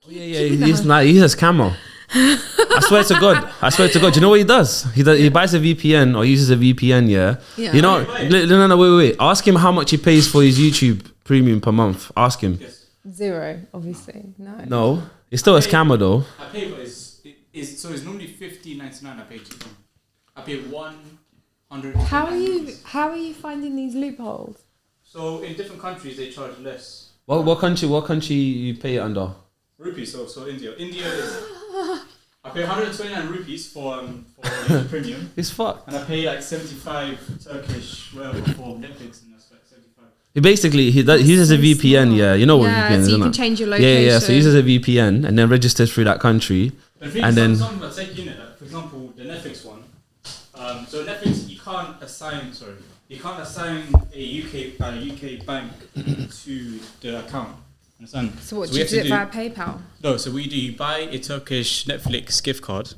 He's not. He's a scammer. I swear to God. Do you know what he does? He buys a VPN or uses a VPN. Yeah. You know. No. Wait. Ask him how much he pays for his YouTube Premium per month. Ask him. Yes. 0, obviously. No. It's still a scammer though. I pay, but it's normally $50.99. I pay cheaper. I pay $100. How are you finding these loopholes? So in different countries they charge less. What country you pay it under? Rupees. So India. India is. I pay 129 rupees for premium. It's fucked. And I pay like 75 Turkish whatever for Netflix, and that's like 75. He uses a VPN. Yeah, you know what VPN is, so you isn't can it? change your location. Yeah. So he uses a VPN and then registers through that country. But and then something that's like, like, for example, the Netflix one. So Netflix, you can't assign a UK bank to the account. Understand? So what, do you do it via PayPal? No, so what you do, you buy a Turkish Netflix gift card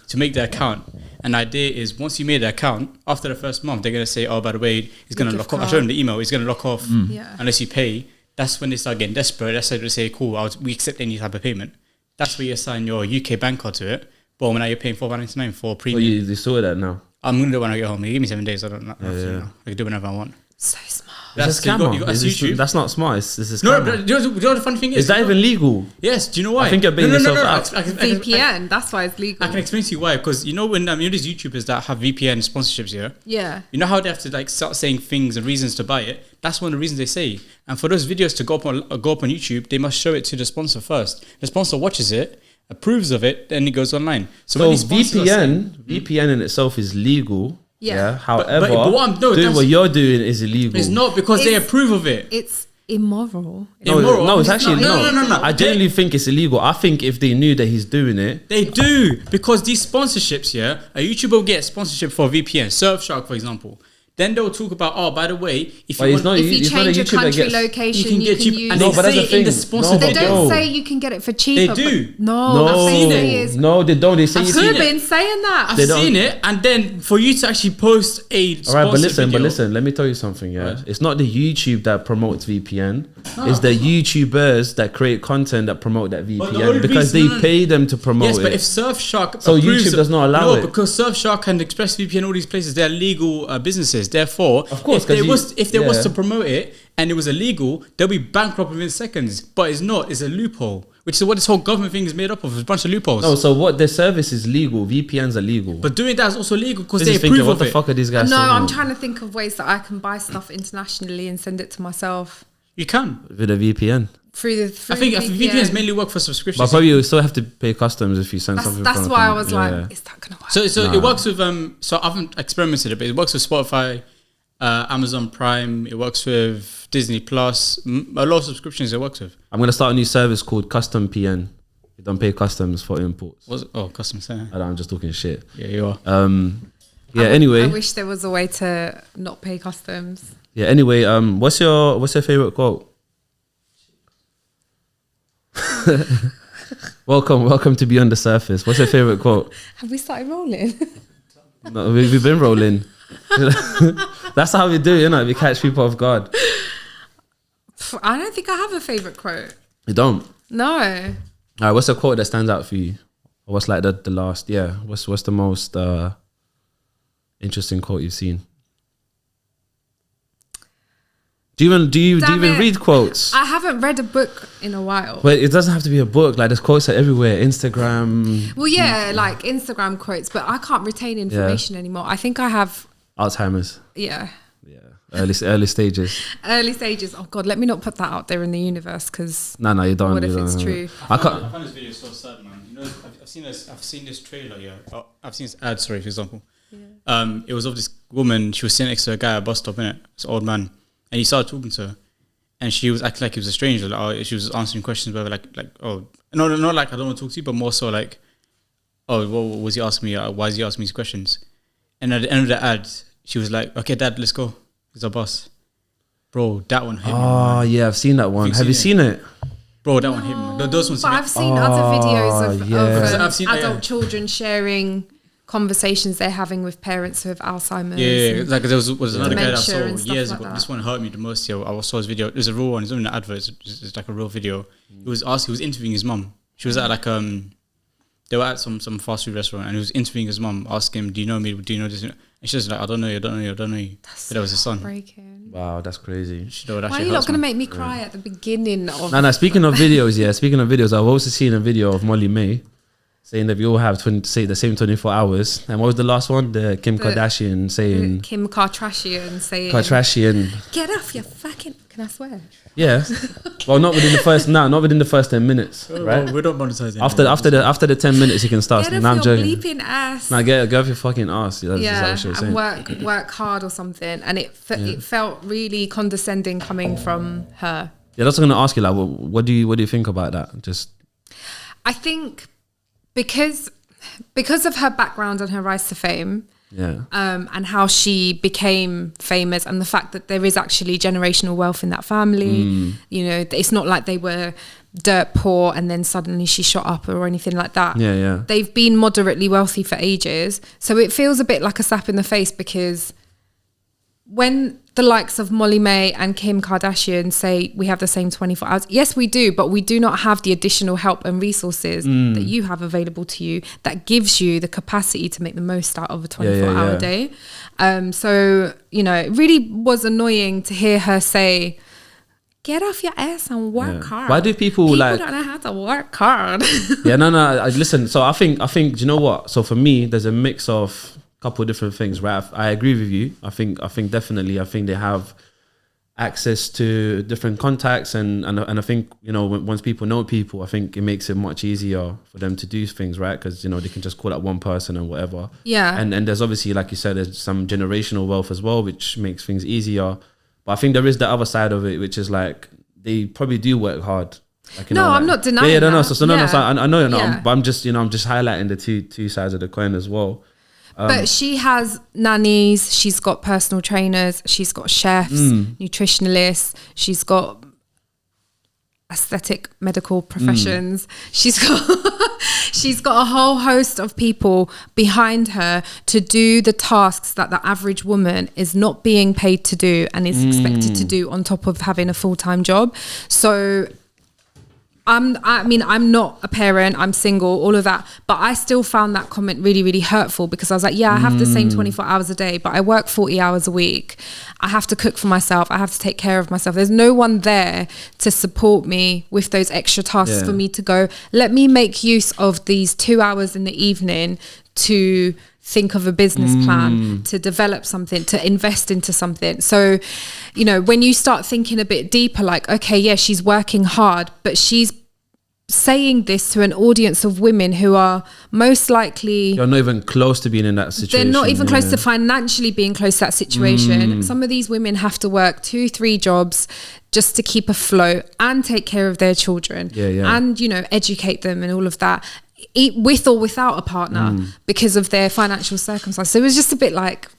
to make the account. And the idea is once you made the account, after the first month, they're going to say, oh, by the way, it's going to lock off. I showed them the email, it's going to lock off unless you pay. That's when they start getting desperate. That's when they say, cool, we accept any type of payment. That's where you assign your UK bank card to it. But now you're paying $4.99 for premium. Oh, you saw that now? I'm going to do it when I get home. They give me 7 days. I don't know. I can do it whenever I want. So smart. That's a scammer. YouTube. That's not smart. It's a scammer. No, but do you know what the funny thing is? Is that even legal? Yes. Do you know why? I think you're baiting yourself out. VPN. That's why it's legal. I can explain to you why. Because you know when these YouTubers that have VPN sponsorships here. Yeah. You know how they have to like start saying things and reasons to buy it. That's one of the reasons they say. And for those videos to go up on YouTube, they must show it to the sponsor first. The sponsor watches it, approves of it, then it goes online. So VPN in itself is legal. Yeah. However, what you're doing is illegal. It's not because they approve of it. It's immoral. No, it's actually no. I genuinely think it's illegal. I think if they knew that he's doing it, they do, because these sponsorships. Yeah, a YouTuber will get sponsorship for VPN, Surfshark, for example. Then they'll talk about, oh, by the way, if you change your country location, you can use. And they say in the sponsor they don't say you can get it for cheaper. They do. No, I've seen it. No, they don't. They say I've been saying that. I've seen it, and then for you to actually post a sponsor all right, but listen, video, let me tell you something. Yeah, right. It's not the YouTube that promotes VPN. It's the YouTubers that create content that promote that VPN because they pay them to promote it. Yes, but if Surfshark, so YouTube does not allow it. No, because Surfshark and ExpressVPN, all these places, they're legal businesses. Therefore, of course, if they was to promote it and it was illegal, they'll be bankrupt within seconds. But it's not. It's a loophole, which is what this whole government thing is made up of. It's a bunch of loopholes. No, so what? Their service is legal. VPNs are legal. But doing that is also legal because they approve of it. What the fuck are these guys No, talking I'm about? trying to think of ways that I can buy stuff internationally and send it to myself. You can with a VPN. Through I think VPNs mainly work for subscriptions. But probably you still have to pay customs if you send something. That's why I was like, is that gonna work? So it works with so I haven't experimented it, but it works with Spotify, Amazon Prime. It works with Disney Plus. A lot of subscriptions it works with. I'm gonna start a new service called Custom PN. You don't pay customs for imports. Customs? I'm just talking shit. Yeah, you are. Anyway, I wish there was a way to not pay customs. Yeah. Anyway, what's your favorite quote? Welcome to Beyond the Surface. What's your favorite quote? Have we started rolling? No, we've been rolling. That's how we do, you know. We catch people off guard. I don't think I have a favorite quote. You don't? No. All right. What's a quote that stands out for you? Or what's like the last? Yeah. What's the most interesting quote you've seen? Do you even read quotes? I haven't read a book in a while. But it doesn't have to be a book. Like there's quotes are everywhere. Instagram. Well, yeah, like Instagram quotes, but I can't retain information anymore. I think I have Alzheimer's. Yeah. Yeah. Early stages. Early stages. Oh God, let me not put that out there in the universe because no, you don't. What if it's true? I find this video so sad, man. You know, I've seen this trailer. Yeah, I've seen this ad. Sorry, for example. Yeah. It was of this woman. She was sitting next to a guy at a bus stop, innit? This old man. And he started talking to her, and she was acting like he was a stranger. Like, she was answering questions, whether like, oh, no, not like I don't want to talk to you, but more so like, oh, what was he asking me? Why is he asking me these questions? And at the end of the ad, she was like, okay, Dad, let's go. It's our boss. Bro, that one hit me. Oh, yeah, I've seen that one. Have you seen it? Bro, that one hit me. Those ones. But I've seen other videos of adult children sharing conversations they're having with parents who have Alzheimer's. Yeah, like there was another guy that I saw years like ago. That. This one hurt me the most. I saw his video. There's a real one. It's not an advert. It's like a real video. He was interviewing his mum. She was at like they were at some fast food restaurant, and he was interviewing his mum, asking him, "Do you know me? Do you know this?" And she was like, "I don't know you. But that was his son." Breaking. Wow, that's crazy. Why are you not going to make me cry at the beginning of... No, speaking of videos, I've also seen a video of Molly May saying that we all have the same 24 hours. And what was the last one? The Kim Kardashian saying... Kim Kardashian saying... Get off your fucking... Can I swear? Yeah. Well, not within the first 10 minutes, right? Well, we don't monetize it. After the 10 minutes, you can start. Get off your bleeping ass. Nah, get off your fucking ass. That's and work hard or something. And it felt really condescending coming from her. Yeah, that's what I'm going to ask you. Like, what do you think about that? I think because of her background and her rise to fame, and how she became famous, and the fact that there is actually generational wealth in that family. You know, it's not like they were dirt poor and then suddenly she shot up or anything like that. They've been moderately wealthy for ages, so it feels a bit like a slap in the face, because when the likes of Molly May and Kim Kardashian say we have the same 24 hours, yes we do, but we do not have the additional help and resources that you have available to you that gives you the capacity to make the most out of a 24-hour day. So, you know, it really was annoying to hear her say, get off your ass and work hard. Why do people like... don't know how to work hard. Listen, so I think, do you know what? So for me, there's a mix of couple of different things, right? I agree with you. I think definitely they have access to different contacts, and I think, you know, once people know people, I think it makes it much easier for them to do things, right? Because, you know, they can just call out one person and whatever. And there's obviously, like you said, there's some generational wealth as well, which makes things easier. But I think there is the other side of it, which is like they probably do work hard. Like, you know, I'm not denying that. So I know you're not, but I'm just highlighting the two sides of the coin as well. But she has nannies, she's got personal trainers, she's got chefs, nutritionalists, she's got aesthetic medical professions. She's got a whole host of people behind her to do the tasks that the average woman is not being paid to do and is expected to do on top of having a full-time job. So I'm not a parent, I'm single, all of that, but I still found that comment really, really hurtful, because I was like, I have the same 24 hours a day, but I work 40 hours a week. I have to cook for myself. I have to take care of myself. There's no one there to support me with those extra tasks for me to go, let me make use of these 2 hours in the evening to think of a business plan, to develop something, to invest into something. So, you know, when you start thinking a bit deeper, like, okay, yeah, she's working hard, but she's saying this to an audience of women who are most likely... You're not even close to being in that situation. They're not even close to financially being close to that situation. Some of these women have to work 2-3 jobs just to keep afloat and take care of their children and, you know, educate them and all of that, with or without a partner, because of their financial circumstances. So it was just a bit like...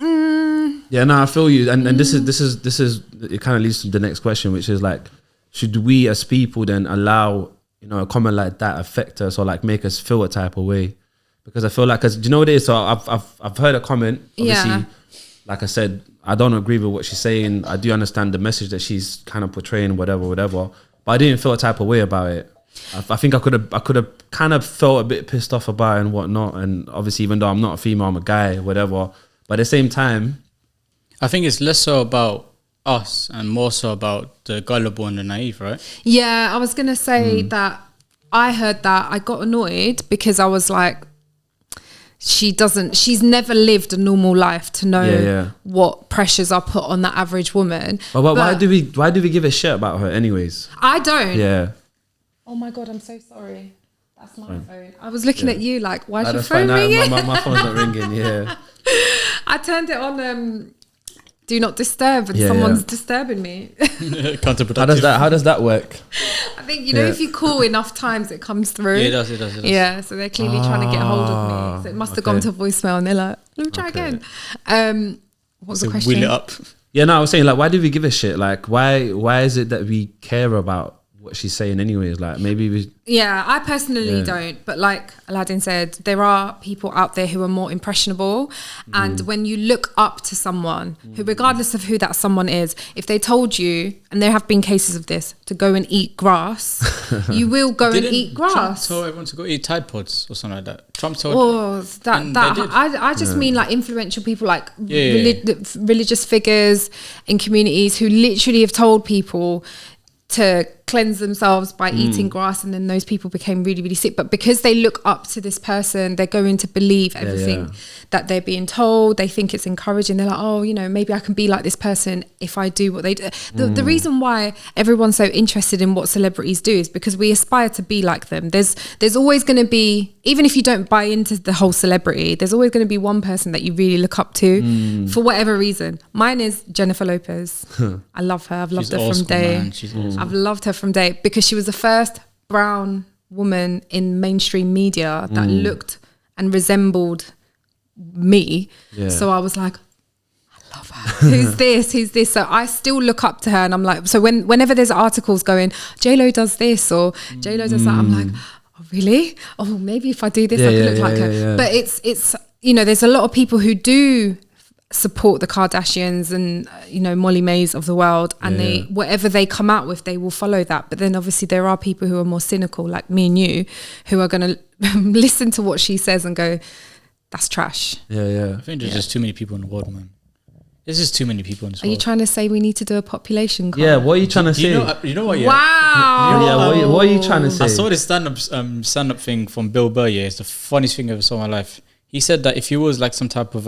I feel you. And this is it kind of leads to the next question, which is like, should we as people then allow, you know, a comment like that affect us or like make us feel a type of way? Because I feel like, do you know what it is? So I've heard a comment, obviously, like I said, I don't agree with what she's saying. I do understand the message that she's kind of portraying, whatever, but I didn't feel a type of way about it. I think I could have kind of felt a bit pissed off about it and whatnot. And obviously, even though I'm not a female, I'm a guy, whatever. But at the same time, I think it's less so about us and more so about the gullible and the naive, right? Yeah, I was going to say that I heard that. I got annoyed because I was like, she's never lived a normal life to know what pressures are put on the average woman. But why do we give a shit about her anyways? I don't. Yeah. Oh my God, I'm so sorry. That's my phone. I was looking at you like, why's your phone ringing? My phone's not ringing, I turned it on do not disturb and someone's disturbing me. Counterproductive. How does that work? I think, you know, if you call enough times, it comes through. Yeah, it does. Yeah, so they're clearly trying to get hold of me. So it must have gone to voicemail and they're like, let me try again. What was the question? Wheel it up. Yeah, no, I was saying, like, why do we give a shit? Like, why is it that we care about what she's saying anyways. Like maybe I personally don't, but like Aladdin said, there are people out there who are more impressionable, and when you look up to someone who, regardless of who that someone is, if they told you, and there have been cases of this, to go and eat grass, you will go and eat grass. Trump told everyone to go eat Tide Pods or something like that. Trump told I just mean like influential people, like religious figures in communities who literally have told people to cleanse themselves by eating grass, and then those people became really, really sick. But because they look up to this person, they're going to believe everything that they're being told. They think it's encouraging. They're like, oh, you know, maybe I can be like this person if I do what they do. The reason why everyone's so interested in what celebrities do is because we aspire to be like them. There's always going to be, even if you don't buy into the whole celebrity, there's always going to be one person that you really look up to for whatever reason. Mine is Jennifer Lopez. I love her. I've loved her from day. I've loved her from day, because she was the first brown woman in mainstream media that looked and resembled me. So I was like, I love her. Who's this? So I still look up to her, and I'm like, so whenever there's articles going, J-Lo does this or J-Lo does that, I'm like, oh really? Oh, maybe if I do this I could look like her. But it's you know, there's a lot of people who do support the Kardashians and you know, Molly Mays of the world, and they, whatever they come out with, they will follow that. But then obviously there are people who are more cynical, like me and you, who are going to listen to what she says and go, that's trash. I think there's just too many people in the world, man. There's just too many people in this world. Are you trying to say we need to do a population count? Yeah, what are you trying to say? You know what? Wow. What are you trying to say? I saw this stand-up thing from Bill Burr. Yeah, it's the funniest thing I ever saw in my life. He said that if he was like some type of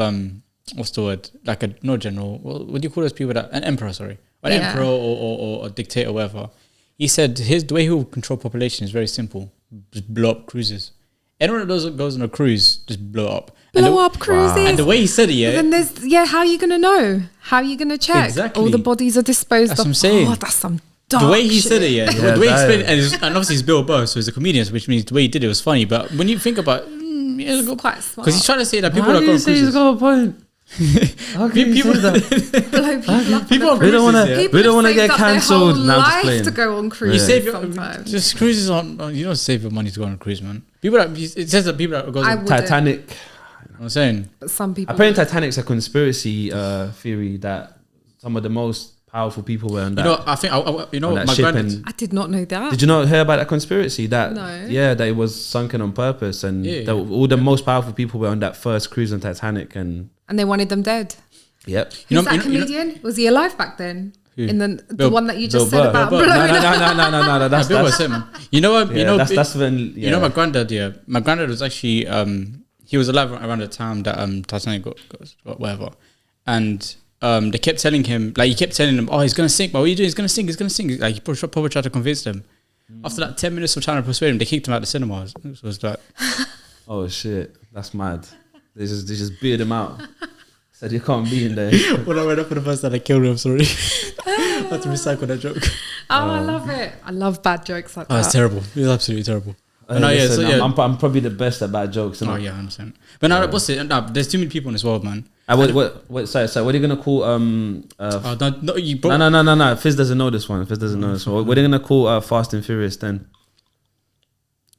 what's the word? Like a no general. What do you call those people? That an emperor, sorry, an emperor or a dictator, or whatever. He said the way he will control population is very simple: just blow up cruises. Anyone that goes on a cruise, just blow up. Blow up cruises. And the way he said it, then there's how are you gonna know? How are you gonna check? Exactly. All the bodies are disposed That's of. what I'm saying. Oh, that's some dark the way he shit. said it, the way he explained it, and obviously he's Bill Burr, so he's a comedian, which means the way he did it was funny. But when you think about, it's quite smart. because he's trying to say that people How are do going you say he's cruises. got a point? How can you say that? Blow people up. People on a we don't cruise. wanna- People we don't have wanna saved get up their cancelled. whole No, I'm just life playing. to go on cruise. You save sometimes. just cruises on. You don't save your money to go on a cruise, man. People that it says that people that go I on. would. Titanic. I'm saying But some people. Apparently, Titanic's a conspiracy theory that some of the most powerful people were on that. you know. I think on that my ship. granddad. And I did not know that. did you not hear about that conspiracy? That No. that it was sunken on purpose, and all the most powerful people were on that first cruise on Titanic, and And they wanted them dead. yep. Who's that comedian? Was he alive back then? In the one that you just Bill said Burr. about Bill Burr. blowing No. That's Bill was him. You know what? that's when You know my granddad. Yeah, my granddad was actually he was alive around the time that Titanic got whatever, and they kept telling him, like, he kept telling them, oh, he's gonna sink. But what are you doing? He's gonna sink. He's gonna sink. Like, he probably tried to convince them. After that 10 minutes of trying to persuade him, they kicked him out of the cinema. It was like, oh shit, that's mad. They just beat him out. Said you can't be in there. when I read up for the first time, I killed him. I'm sorry. I had to recycle that joke. Oh, I love it. I love bad jokes like Oh, that. it's terrible. It's absolutely terrible. Listen, I'm probably the best at bad jokes. Oh yeah, I understand. But now, what's it? No, there's too many people in this world, man. Sorry, what are you gonna call No, you bro. No. Fizz doesn't know this one. What are you gonna call Fast and Furious then?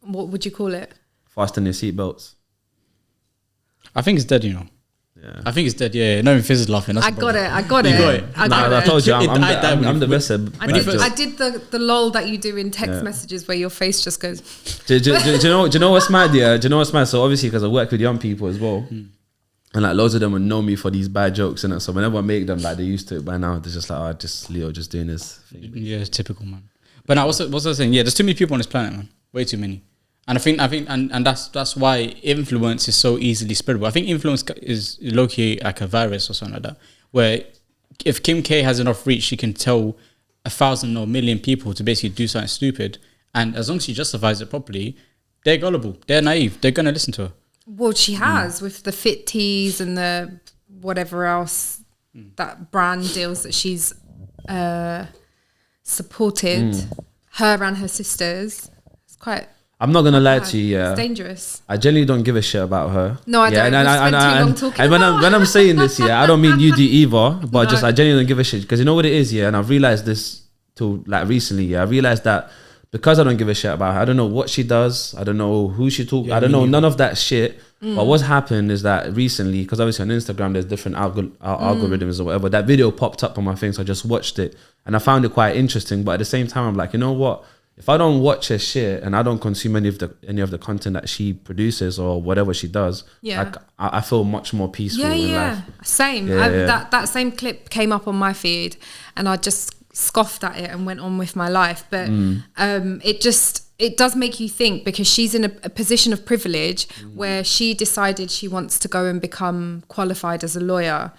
What would you call it? Fasten your seatbelts. I think it's dead. You know. Yeah. I think it's dead. Yeah. Not even Fizz is laughing. That's I the got problem. it. I got You it. got it. I told you, I'm the best at I bad did, jokes. I did the lol that you do in text messages where your face just goes. Do you know what's mad? Yeah, do you know what's mad? So obviously, because I work with young people as well, and like loads of them would know me for these bad jokes, and so whenever I make them, like they used to it by now, they're just like, oh, just Leo, just doing this thing. Yeah, it's typical, man. But now, what's I saying? Yeah, there's too many people on this planet, man. Way too many. And I think, and that's why influence is so easily spreadable. I think influence is low-key like a virus or something like that, where if Kim K has enough reach, she can tell 1,000 or 1,000,000 people to basically do something stupid, and as long as she justifies it properly, they're gullible, they're naive, they're gonna listen to her. Well, she has with the fit teas and the whatever else that brand deals that she's supported her and her sisters. It's quite. I'm not gonna lie to you. Yeah, it's dangerous. I genuinely don't give a shit about her. No, I don't. And when I'm saying this, yeah, I don't mean you do either, but I genuinely don't give a shit, because you know what it is, yeah. And I've realized this till like recently, yeah. I realized that because I don't give a shit about her. I don't know what she does. I don't know who she talks. I don't know none of that shit. But what's happened is that recently, because obviously on Instagram there's different algorithms or whatever, that video popped up on my thing, so I just watched it and I found it quite interesting. But at the same time, I'm like, you know what? If I don't watch her shit and I don't consume any of the content that she produces or whatever she does, like I feel much more peaceful in life. Same. That same clip came up on my feed and I just scoffed at it and went on with my life. But it does make you think, because she's in a position of privilege where she decided she wants to go and become qualified as a lawyer,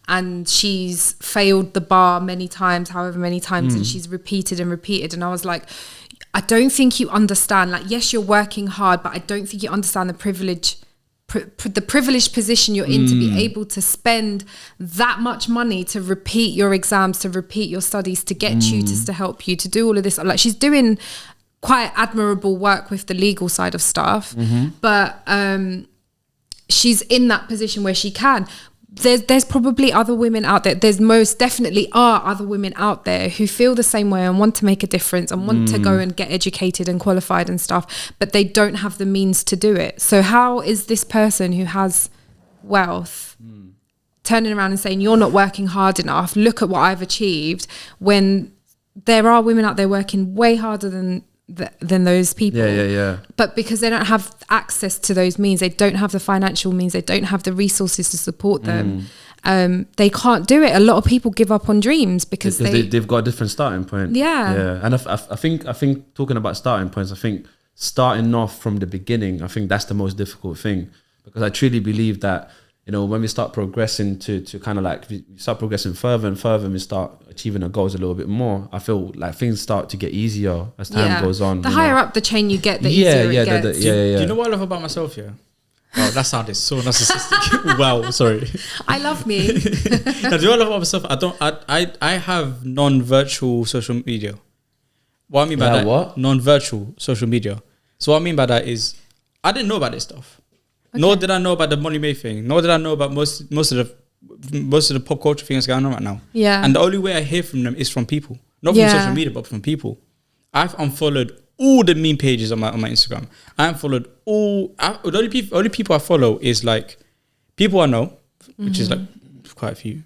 and she's failed the bar many times, however many times, and she's repeated and repeated. And I was like, I don't think you understand, like, yes, you're working hard, but I don't think you understand the privileged position you're in to be able to spend that much money to repeat your exams, to repeat your studies, to get tutors to help you, to do all of this. Like, she's doing quite admirable work with the legal side of stuff, but she's in that position where she can. There's probably other women out there. There's most definitely are other women out there who feel the same way and want to make a difference and want to go and get educated and qualified and stuff, but they don't have the means to do it. So how is this person who has wealth turning around and saying, you're not working hard enough, look at what I've achieved, when there are women out there working way harder than those people? But because they don't have access to those means, they don't have the financial means, they don't have the resources to support them, they can't do it. A lot of people give up on dreams because they've got a different starting point. And I think talking about starting points, I think starting off from the beginning, I think that's the most difficult thing, because I truly believe that, you know, when we start progressing to kind of like, we start progressing further and further, and we start achieving our goals a little bit more, I feel like things start to get easier as time goes on. The higher up the chain you get, the easier it gets. Do you know what I love about myself? Wow, that sounded so narcissistic. Wow, sorry. I love me. Now, do you know what I love about myself? I have non-virtual social media. What I mean by that, what? Non-virtual social media. So what I mean by that is, I didn't know about this stuff. Okay. Nor did I know about the Molly May thing. Nor did I know about most of the pop culture things going on right now. Yeah. And the only way I hear from them is from people, not from social media, but from people. I've unfollowed all the meme pages on my Instagram. I unfollowed the only people I follow is like people I know, which is like quite a few,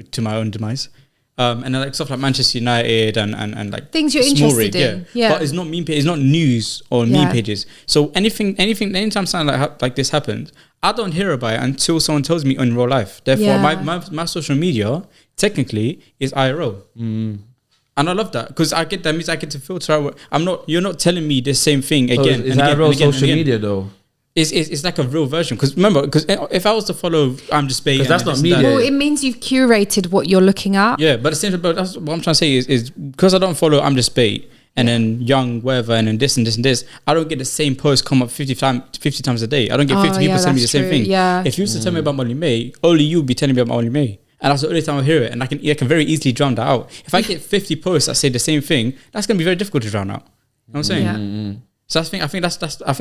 to my own demise. And then like stuff like Manchester United and like things you're interested in. Yeah. But it's not meme page, it's not news or meme pages. So anytime something like this happens, I don't hear about it until someone tells me in real life. Therefore, my social media technically is IRL. And I love that, because that means I get to filter out. You're not telling me the same thing again. So is IRL social media though? It's like a real version, because remember, because if I was to follow I'm Just Bait, that's not media. Well, it means you've curated what you're looking at. Yeah, but that's what I'm trying to say is because I don't follow I'm Just Bait and then Young whatever and then this and this and this, I don't get the same post come up 50 times a day. I don't get 50 people telling me the same thing. Yeah. If you used to tell me about Molly May, only you would be telling me about Molly May. And that's the only time I hear it, and I can very easily drown that out. If I get 50 posts that say the same thing, that's going to be very difficult to drown out. You know what I'm saying? Yeah. So I think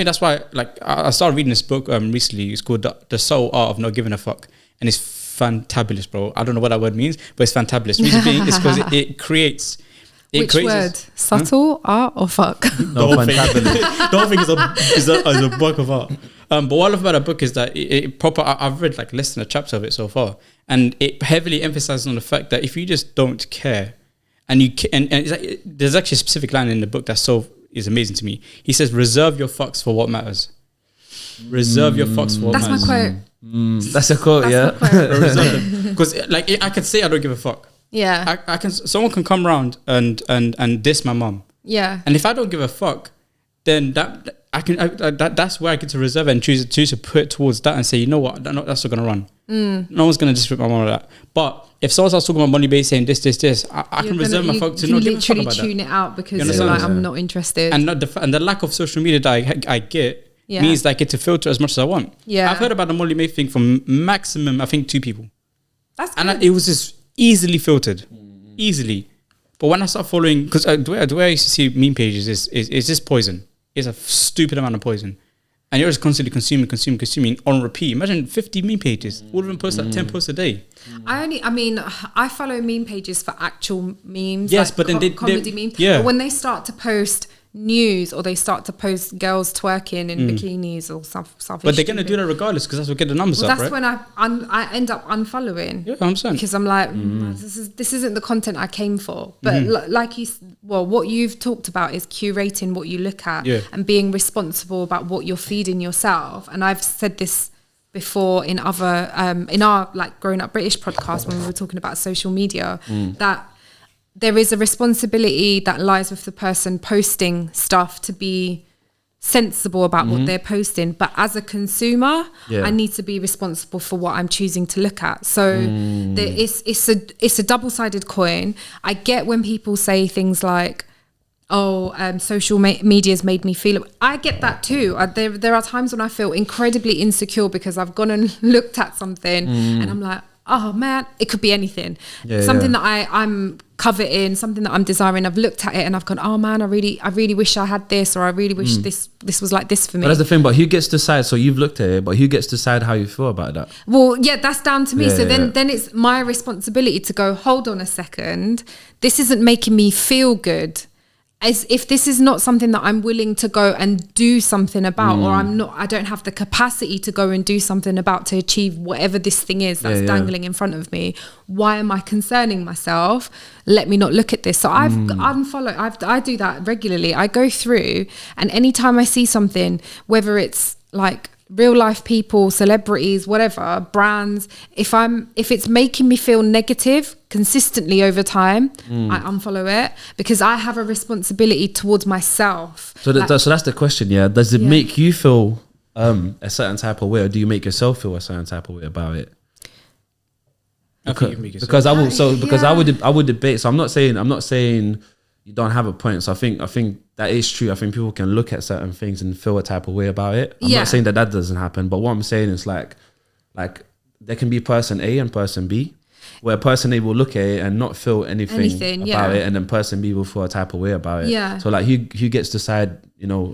that's why, like, I started reading this book recently. It's called The Soul Art of Not Giving a Fuck, and it's fantabulous, bro. I don't know what that word means, but it's fantabulous. Reason being is because it creates. Which word? Subtle, art, or fuck? The whole thing is a book of art. But what I love about that book is that I've read like less than a chapter of it so far, and it heavily emphasizes on the fact that if you just don't care, and it's like, there's actually a specific line in the book that is amazing to me. He says, "Reserve your fucks for what matters." Reserve your fucks for what matters. That's my quote. That's a quote, Because like I could say I don't give a fuck. Yeah. Someone can come around and diss my mum. Yeah. And if I don't give a fuck, then that's where I get to reserve it and choose to put towards that and say, you know what, that's not gonna run. No one's gonna disrespect my mum like that. But if someone starts talking about Money Bay saying this, I can reserve my fuck to not give a fuck about that. You literally tune it out because you're like, I'm not interested. And the lack of social media that I get means that I get to filter as much as I want. Yeah. I've heard about the Molly May thing from maximum, I think, 2 people. That's good. And it was just easily filtered. Easily. But when I start following, because the way I used to see meme pages is just poison. It's a stupid amount of poison. And you're just constantly consuming on repeat. Imagine 50 meme pages. All of them post like 10 posts a day. I follow meme pages for actual memes. Yes, like but then comedy memes. Yeah. But when they start to post news or they start to post girls twerking in bikinis or something. But they're gonna do that regardless because that's what get the numbers up, that's right? when I end up unfollowing. Yeah, I'm saying, because I'm like, this isn't the content I came for. But like what you've talked about is curating what you look at and being responsible about what you're feeding yourself. And I've said this before in other in our like Growing Up British podcast when we were talking about social media, that there is a responsibility that lies with the person posting stuff to be sensible about what they're posting. But as a consumer, I need to be responsible for what I'm choosing to look at. So it's a double-sided coin. I get when people say things like, social media's made me feel. I get that too. There are times when I feel incredibly insecure because I've gone and looked at something and I'm like, oh man, it could be anything. Something that I'm coveting, something that I'm desiring. I've looked at it and I've gone, oh man, I really wish I had this, or I really wish this was like this for me. But that's the thing. But who gets to decide? So you've looked at it, but who gets to decide how you feel about that? Well, yeah, that's down to me. Then it's my responsibility to go, hold on a second, this isn't making me feel good. As if this is not something that I'm willing to go and do something about, or I don't have the capacity to go and do something about to achieve whatever this thing is that's dangling in front of me. Why am I concerning myself? Let me not look at this. So I've unfollowed. I do that regularly. I go through, and anytime I see something, whether it's like real life people, celebrities, whatever, brands, if it's making me feel negative consistently over time, I unfollow it, because I have a responsibility towards myself. So that's the question, does it make you feel a certain type of way, or do you make yourself feel a certain type of way about it? Because I would debate. So I'm not saying you don't have a point. So I think that is true. I think people can look at certain things and feel a type of way about it. I'm not saying that doesn't happen, but what I'm saying is like there can be person A and person B, where person A will look at it and not feel anything about it, and then person B will feel a type of way about it. Yeah. So like who gets to decide,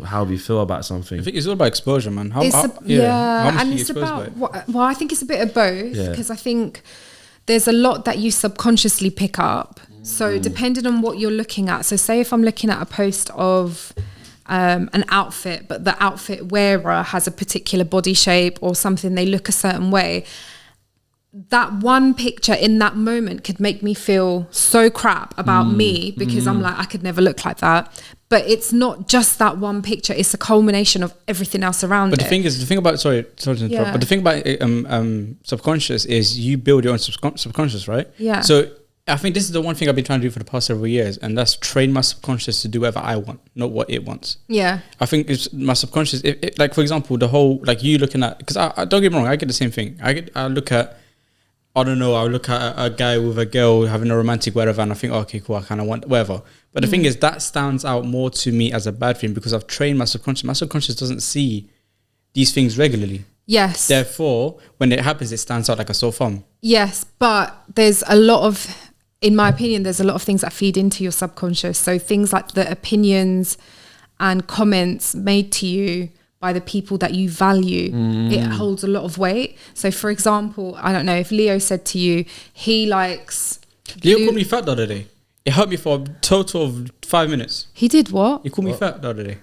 how we feel about something? I think it's all about exposure, man. How much and you it's exposed about I think it's a bit of both, because I think there's a lot that you subconsciously pick up. So depending on what you're looking at, so say if I'm looking at a post of an outfit, but the outfit wearer has a particular body shape or something, they look a certain way, that one picture in that moment could make me feel so crap about me, because I'm like, I could never look like that. But it's not just that one picture, it's a culmination of everything else around it. But the thing about subconscious is you build your own subconscious, right? Yeah. So I think this is the one thing I've been trying to do for the past several years, and that's train my subconscious to do whatever I want, not what it wants. Yeah. I think it's my subconscious, like for example, the whole, like you looking at, because I don't get me wrong, I get the same thing. I look at, I don't know, I'll look at a guy with a girl having a romantic whatever, and I think, okay, cool, I kind of want whatever. But the thing is, that stands out more to me as a bad thing, because I've trained my subconscious. My subconscious doesn't see these things regularly. Yes. Therefore, when it happens, it stands out like a sore thumb. Yes, but there's a lot of, in my opinion, there's a lot of things that feed into your subconscious. So things like the opinions and comments made to you by the people that you value, it holds a lot of weight. So for example, I don't know, if Leo said to you, he likes... Leo called me fat the other day. It hurt me for a total of 5 minutes. He did what? He called me fat the other day.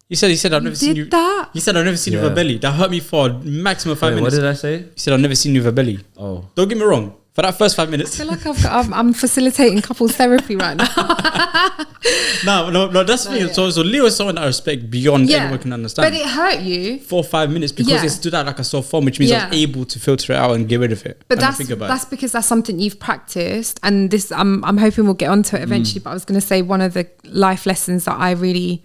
He said I've never seen you. That? He said I've never seen you with a belly. That hurt me for a maximum of 5 minutes. What did I say? He said I've never seen you with a belly. Oh. Don't get me wrong. For that first 5 minutes. I feel like I'm facilitating couples therapy right now. No, that's me. So Leo is someone that I respect beyond anyone can understand. But it hurt you for 5 minutes because it stood out like a sore thumb, which means I was able to filter it out and get rid of it. But that's because that's something you've practiced, and this I'm hoping we'll get onto it eventually. But I was going to say, one of the life lessons that I really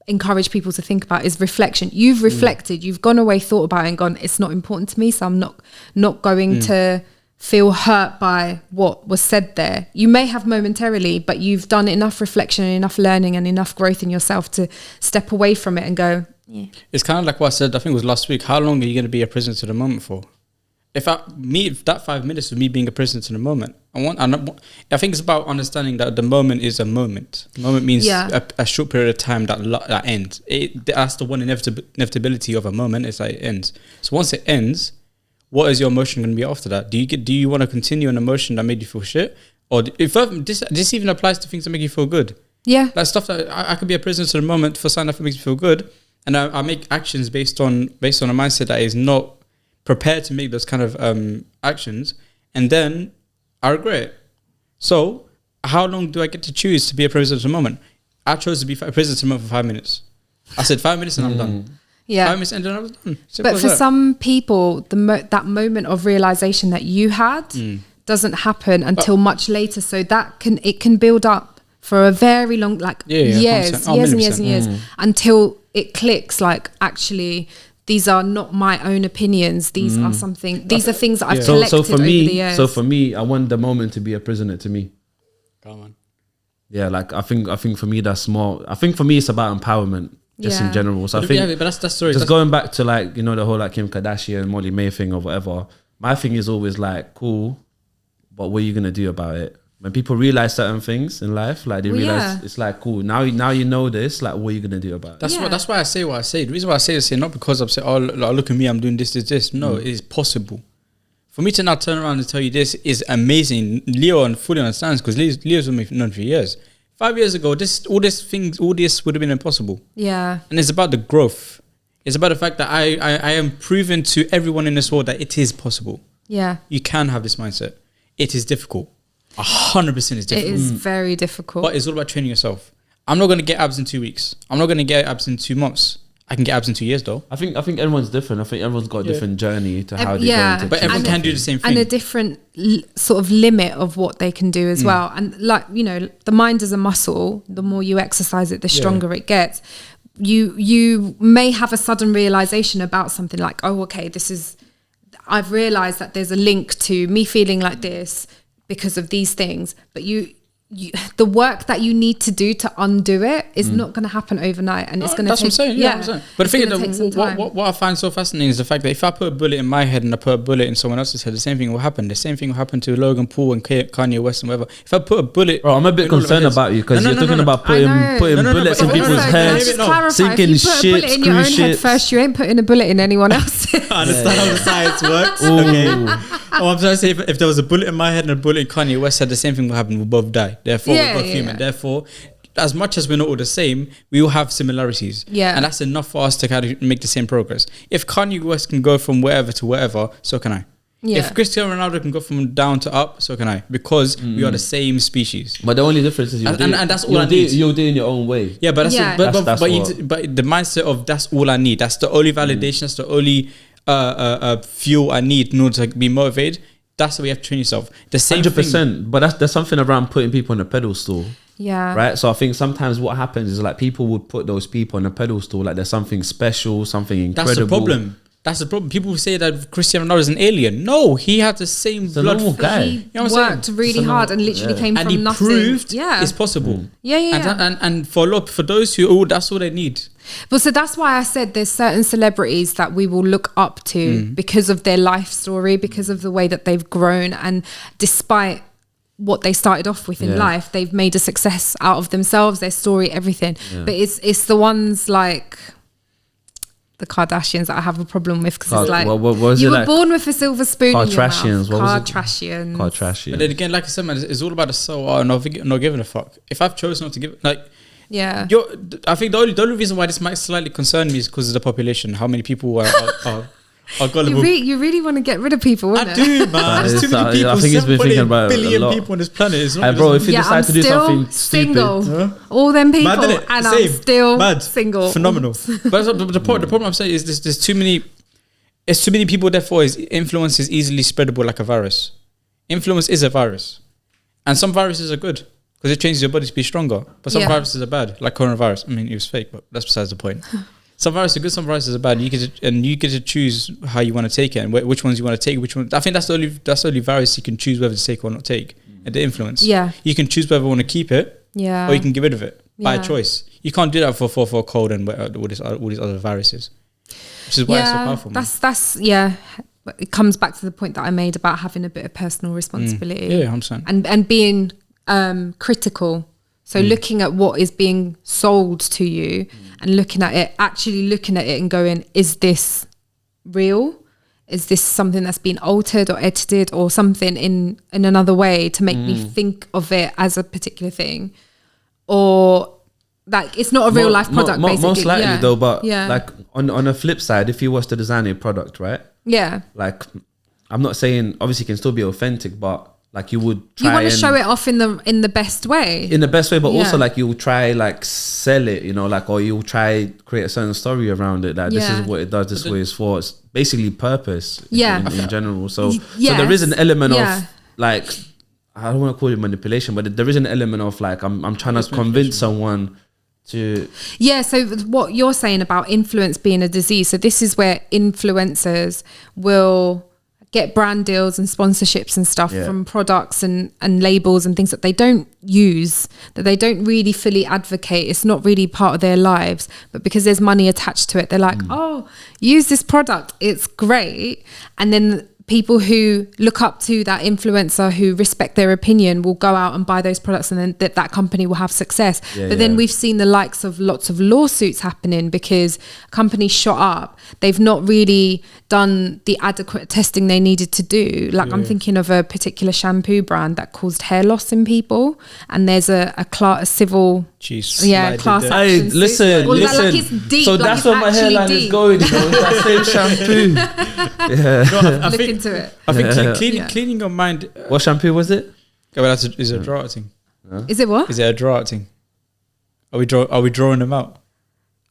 encourage people to think about is reflection. You've reflected, you've gone away, thought about it, and gone, it's not important to me, so I'm not going to feel hurt by what was said there. You may have momentarily, but you've done enough reflection and enough learning and enough growth in yourself to step away from it and go, yeah. It's kind of like what I said, I think it was last week, how long are you going to be a prisoner to the moment for? If that 5 minutes of me being a prisoner to the moment, I think it's about understanding that the moment is a moment. The moment means a short period of time that ends. That's the one inevitability of a moment, is that it ends. So once it ends, what is your emotion going to be after that? Do you want to continue an emotion that made you feel shit? Or this even applies to things that make you feel good. Yeah. Like stuff that I could be a prisoner to the moment for something that makes me feel good, and I make actions based on a mindset that is not prepared to make those kind of actions, and then I regret it. So how long do I get to choose to be a prisoner to the moment? I chose to be a prisoner to the moment for 5 minutes. I said 5 minutes and I'm done. Yeah. 5 minutes and then I was done. Simple But as for that. some people, that moment of realization that you had doesn't happen until much later. So it can build up for a very long, years 100%. Oh, and years and years, 100%. until it clicks. Like, actually, these are not my own opinions. These are something. These are things that I've collected over the years. So for me, I want the moment to be a prisoner to me. Come on. Yeah, like I think for me that's more. I think for me it's about empowerment, just in general. So I think, but that's story. just going back to like, you know, the whole like Kim Kardashian, Molly May thing or whatever. My thing is always like, cool, but what are you gonna do about it? When people realize certain things in life, like they realize it's like, cool, now you know this, like what are you gonna do about it? That's why I say what I say. The reason why I say this here, not because I'm saying, oh look at me, I'm doing this. No, it is possible. For me to now turn around and tell you this is amazing. Leo fully understands, because Leo's with me known for years. 5 years ago, all this would have been impossible. Yeah. And it's about the growth. It's about the fact that I am proving to everyone in this world that it is possible. Yeah. You can have this mindset. It is difficult. 100% is difficult. It is very difficult. But it's all about training yourself. I'm not going to get abs in 2 weeks. I'm not going to get abs in 2 months. I can get abs in 2 years though. I think everyone's different. I think everyone's got a different journey to how they go into but everyone can do the same thing. And a different sort of limit of what they can do as well. And like, you know, the mind is a muscle. The more you exercise it, the stronger it gets. You may have a sudden realization about something like, oh, okay, I've realized that there's a link to me feeling like this because of these things. But the work that you need to do to undo it is not going to happen overnight, and it's going to that's take, what I'm saying. Yeah, 100%. But the thing is, what I find so fascinating is the fact that if I put a bullet in my head and I put a bullet in someone else's head, the same thing will happen. The same thing will happen to Logan Paul and Kanye West and whatever. If I put a bullet, bro, I'm a bit concerned about you because you're talking about putting bullets in people's heads, sinking ships, you put a bullet in your own head first, you ain't putting a bullet in anyone else. I understand how the science works. Okay. I'm trying to say, if there was a bullet in my head and a bullet in Kanye West head, the same thing will happen. We'll both die. Therefore, we're both human. Therefore, as much as we're not all the same, we all have similarities. Yeah. And that's enough for us to kind of make the same progress. If Kanye West can go from wherever to wherever, so can I. Yeah. If Cristiano Ronaldo can go from down to up, so can I. Because we are the same species. But the only difference is and that's all I need. You're doing your own way. Yeah, but but the mindset of that's all I need. That's the only validation. That's the only fuel I need in order to be motivated. That's the way you have to train yourself. The same 100%. thing. But there's something around putting people on a pedestal. Yeah. Right. So I think sometimes what happens is like people would put those people on a pedestal like there's something special, something incredible. That's the problem. That's the problem. People say that Cristiano Ronaldo is an alien. No, he had the same blood. Normal guy. He worked really hard and literally came and from he nothing. Proved it's possible. And for those who, that's all they need. But so that's why I said there's certain celebrities that we will look up to because of their life story, because of the way that they've grown, and despite what they started off with in life, they've made a success out of themselves, their story, everything. But it's the ones like the Kardashians that I have a problem with, because it's like, you were born with a silver spoon in your mouth. Kardashians. But then again, like I said, man, it's all about the soul. Not giving a fuck. If I've chosen not to give, like, yeah, I think the only reason why this might slightly concern me is because of the population. How many people are gullible? You really want to get rid of people, I do, man. There's too many people. I think he's been thinking about billion people on this planet. It's not bro, if you decide to do something single. stupid, all them people, and I'm still single. Phenomenal. But the problem I'm saying is there's too many. It's too many people. Therefore, influence is easily spreadable like a virus. Influence is a virus, and some viruses are good because it changes your body to be stronger. But some viruses are bad, like coronavirus. I mean, it was fake, but that's besides the point. Some viruses are good, some viruses are bad. You get to choose how you want to take it and which ones you want to take. Which one? I think that's the only virus you can choose whether to take or not take. And the influence. Yeah. You can choose whether you want to keep it. Yeah. Or you can get rid of it by choice. You can't do that for a cold and all these other viruses. Which is why it's so powerful. That's it comes back to the point that I made about having a bit of personal responsibility. Yeah, 100%. And being critical. So looking at what is being sold to you and looking at it and going, is this real? Is this something that's been altered or edited or something in another way to make me think of it as a particular thing? or like it's not a real life product. Basically, most likely though. But yeah. like on a flip side, if you was to design a product, right? Yeah. Like, I'm not saying obviously it can still be authentic, but like you would try. You want to show it off in the best way. In the best way, but also like you'll try like sell it, you know, like, or you'll try create a certain story around it. Like this is what it does. This way it's for. It's basically purpose. In general. So there is an element of like, I don't want to call it manipulation, but there is an element of like I'm trying to convince someone to. Yeah. So what you're saying about influence being a disease. So this is where influencers will get brand deals and sponsorships and stuff from products and labels and things that they don't use, that they don't really fully advocate. It's not really part of their lives, but because there's money attached to it, they're like, oh, use this product, it's great. And then people who look up to that influencer, who respect their opinion, will go out and buy those products, and then that company will have success. But then we've seen the likes of lots of lawsuits happening because companies shot up. They've not really done the adequate testing they needed to do. Like I'm thinking of a particular shampoo brand that caused hair loss in people, and there's a civil class action. Hey, listen. Like it's deep, so like that's where my hairline is going. You know, it's that same shampoo. Look into it. I think cleaning your mind. What shampoo was it? Is it a draw out thing? Is it what? Is it a draw out thing? Are we drawing them out?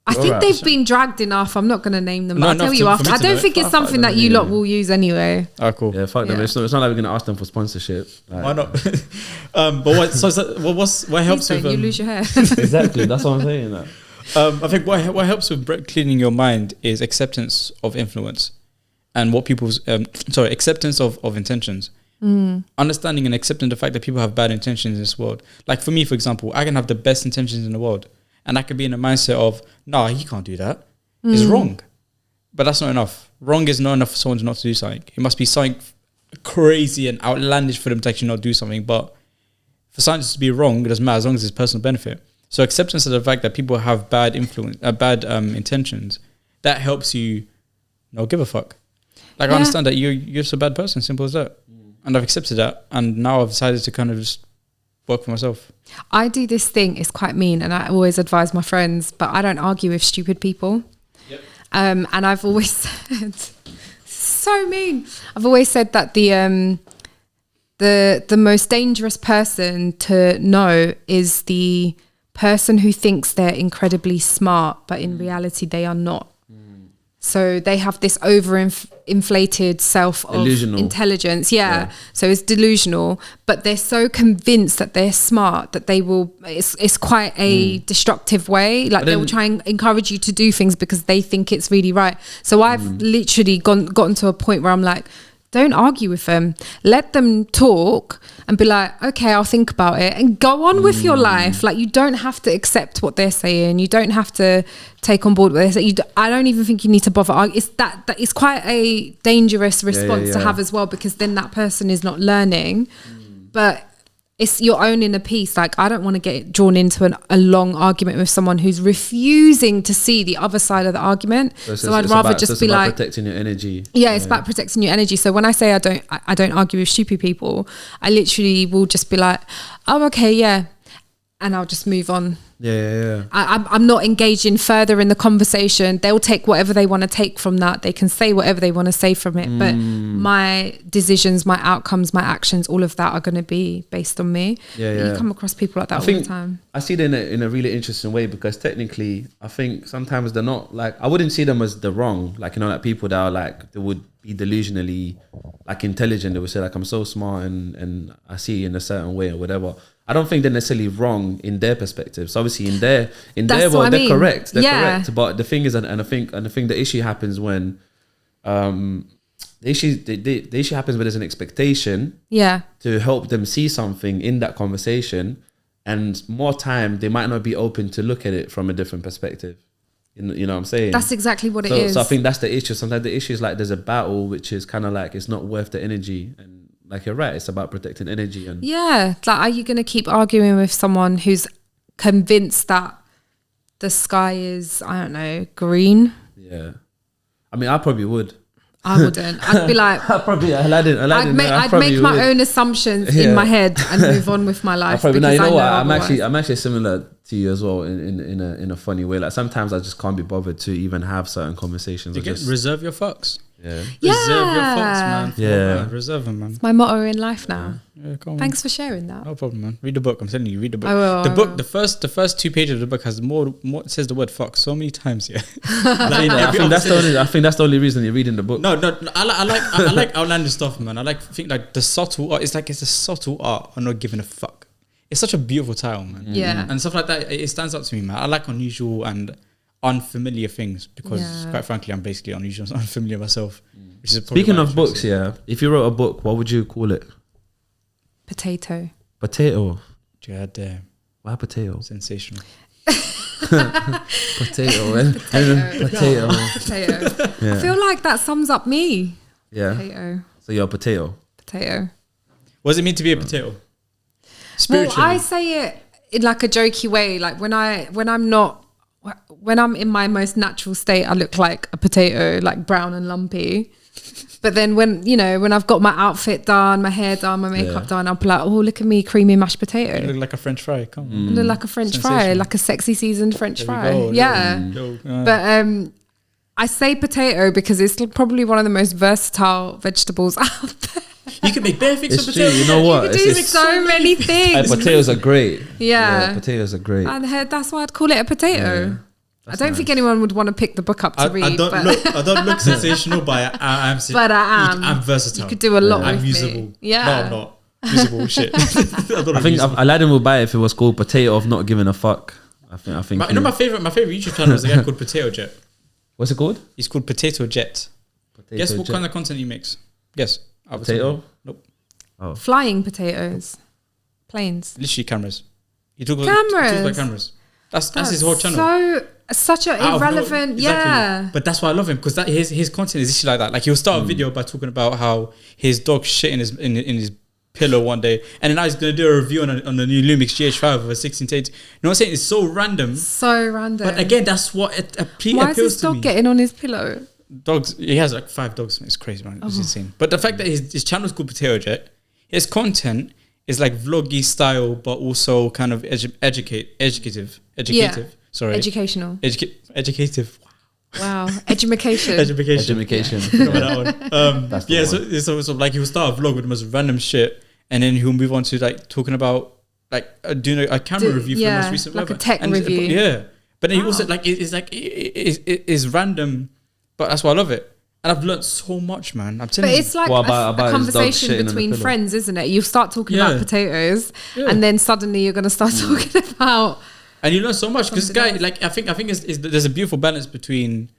I think they've been dragged enough. I'm not going to name them. I'll tell you after. I don't think it's something that you lot will use anyway. Oh, cool. Yeah, fuck them. It's not like we're going to ask them for sponsorship. Like. Why not? But what helps with you lose your hair? Exactly. That's what I'm saying. That. I think what helps with cleaning your mind is acceptance of influence, and what people's acceptance of intentions. Understanding and accepting the fact that people have bad intentions in this world. Like for me, for example, I can have the best intentions in the world, and I could be in a mindset of, nah, he can't do that. It's wrong. But that's not enough. Wrong is not enough for someone not to do something. It must be something crazy and outlandish for them to actually not do something. But for something to be wrong, it doesn't matter as long as it's personal benefit. So acceptance of the fact that people have bad intentions, that helps you not give a fuck. Like I understand that you're just a bad person, simple as that. And I've accepted that, and now I've decided to kind of just work for myself. I do this thing, it's quite mean, and I always advise my friends, but I don't argue with stupid people. Yep. And I've always said, so mean. I've always said that the most dangerous person to know is the person who thinks they're incredibly smart, but in reality they are not. So they have this overinflated self of intelligence. Yeah. So it's delusional, but they're so convinced that they're smart that they will, it's quite a destructive way. Like they will try and encourage you to do things because they think it's really right. So I've literally gotten to a point where I'm like, don't argue with them. Let them talk and be like, okay, I'll think about it, and go on with your life. Like you don't have to accept what they're saying. You don't have to take on board what they say. I don't even think you need to bother arguing. It's quite a dangerous response to have as well, because then that person is not learning. But it's you're owning a piece. Like I don't want to get drawn into a long argument with someone who's refusing to see the other side of the argument. So I'd rather just be like protecting your energy. Yeah, it's about protecting your energy. So when I say I don't argue with stupid people, I literally will just be like, oh, okay, yeah, and I'll just move on. I'm not engaging further in the conversation. They'll take whatever they want to take from that. They can say whatever they want to say from it. But my decisions, my outcomes, my actions, all of that are going to be based on me. You come across people like that all the time. I see them in a really interesting way, because technically I think sometimes they're not like, I wouldn't see them as the wrong, like, you know, like people that are like, they would be delusionally like intelligent. They would say like, I'm so smart and I see in a certain way or whatever. I don't think they're necessarily wrong in their perspective. So obviously in their world, they're correct. They're correct. But the thing is, and I think the issue happens when the issue happens when there's an expectation to help them see something in that conversation, and more time they might not be open to look at it from a different perspective. You know what I'm saying? That's exactly what it is. So I think that's the issue. Sometimes the issue is like there's a battle which is kind of like it's not worth the energy, and like you're right, it's about protecting energy. And like, are you going to keep arguing with someone who's convinced that the sky is, I don't know, green? Yeah, I mean, I probably would. I wouldn't. I'd be like, Aladdin. I'd make my own assumptions in my head and move on with my life. I'm actually similar to you as well in a funny way. Like sometimes I just can't be bothered to even have certain conversations. Reserve your fucks. Yeah. Reserve your fucks, man. Yeah. Reserve them, man. It's my motto in life now. Yeah, come on. Thanks for sharing that. No problem, man. Read the book. I'm telling you, read the book. I will, the I book, will. the first 2 pages of the book has more says the word fuck so many times. Yeah. I think that's the only reason you're reading the book. No. I like outlandish stuff, man. I think like the subtle art. It's a subtle art. I'm not giving a fuck. It's such a beautiful title, man. Yeah. And stuff like that. It stands out to me, man. I like unusual and unfamiliar things because, quite frankly, I'm basically unusual and unfamiliar myself. Which is Speaking of books, if you wrote a book, what would you call it? Potato. Potato. God damn. Why potato? Sensational. Potato. Potato. Potato. Yeah. I feel like that sums up me. Yeah. Potato. So you're a potato. Potato. What does it mean to be a potato? Well, Spiritually. I say it in like a jokey way. Like when I'm in my most natural state, I look like a potato, like brown and lumpy. But then when I've got my outfit done, my hair done, my makeup done, I'll be like, oh, look at me, creamy mashed potato. You look like a French fry. Come on. I look like a French fry, like a sexy seasoned French fry. Yeah. But I say potato because it's probably one of the most versatile vegetables out there. You can make bare things It's with true. potatoes. You know what? You can do so many things. Potatoes are great. Yeah. Potatoes are great. And that's why I'd call it a potato. Yeah. I don't think anyone would want to pick the book up to read. I don't look sensational, but I am. But I am. I'm versatile. You could do a lot I'm with usable. me. Yeah. No, I'm not. Usable shit. I think Aladdin would buy it if it was called Potato of Not Giving a Fuck. I think. My favorite YouTube channel is a guy called Potato Jet. What's it called? He's called Potato Jet. Guess what kind of content he makes? Guess. Potato? Nope. Oh. Flying potatoes. Planes. Literally cameras. He talks Cameras. about cameras. That's his whole channel. Such an irrelevant, exactly. But that's why I love him because his content is literally like that. Like he'll start a video by talking about how his dog shit in his pillow one day, and then I was gonna do a review on the new Lumix GH5 of a 16 to 8. You know what I'm saying? It's so random. So random. But again, that's what why is his dog getting on his pillow? Dogs. He has like 5 dogs. It's crazy, man. It's insane. But the fact that his channel is called Potato Jet, his content is like vloggy style, but also kind of educative. Sorry. Educational. Educative. Wow. Education. Education. So like he'll start a vlog with the most random shit, and then he'll move on to like talking about like doing a camera review for the most recent like whatever. a tech review. Yeah. But then he also like it's random, but that's why I love it. And I've learned so much, man. I'm telling you. But it's like a conversation between friends, isn't it? You start talking about potatoes, and then suddenly you're going to start talking about. And you learn so much because this guy, like, I think there's a beautiful balance between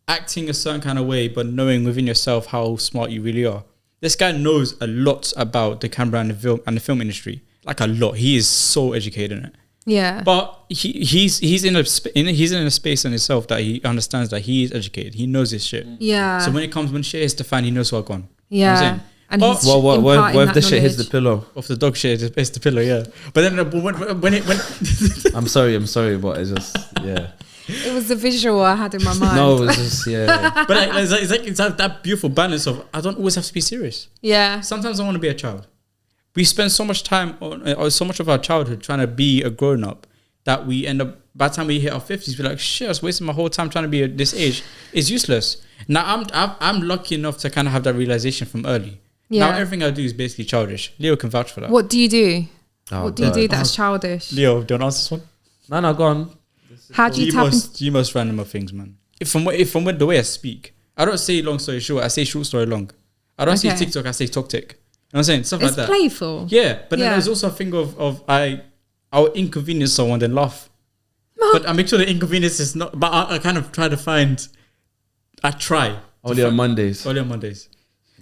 acting a certain kind of way, but knowing within yourself how smart you really are. This guy knows a lot about the camera and the film industry, like a lot. He is so educated in it. Yeah. But he's in a space in himself that he understands that he is educated. He knows his shit. Yeah. So when shit hits the fan, he knows what's gone. Yeah. You know what I'm saying? And what if the shit hits the pillow? Off the dog shit, it's the pillow, yeah. But then when I'm sorry, but it's just it was the visual I had in my mind. No, it was just But like, it's like that beautiful balance of I don't always have to be serious. Yeah. Sometimes I want to be a child. We spend so much time or so much of our childhood trying to be a grown up that we end up by the time we hit our 50s, we're like, shit, I was wasting my whole time trying to be at this age. It's useless. Now I'm lucky enough to kind of have that realization from early. Yeah. Now everything I do is basically childish. Leo can vouch for that. What do you do? What do you do that's childish? Leo, do you want to answer this one? No, go on. How do you tap into... The most random of things, man. If from the way I speak, I don't say long story short, I say short story long. I don't say TikTok, I say TokTik. You know what I'm saying? Stuff like that. It's playful. Yeah, but then there's also a thing of I'll inconvenience someone then laugh. But I make sure the inconvenience is not, but I kind of try. Only on Mondays.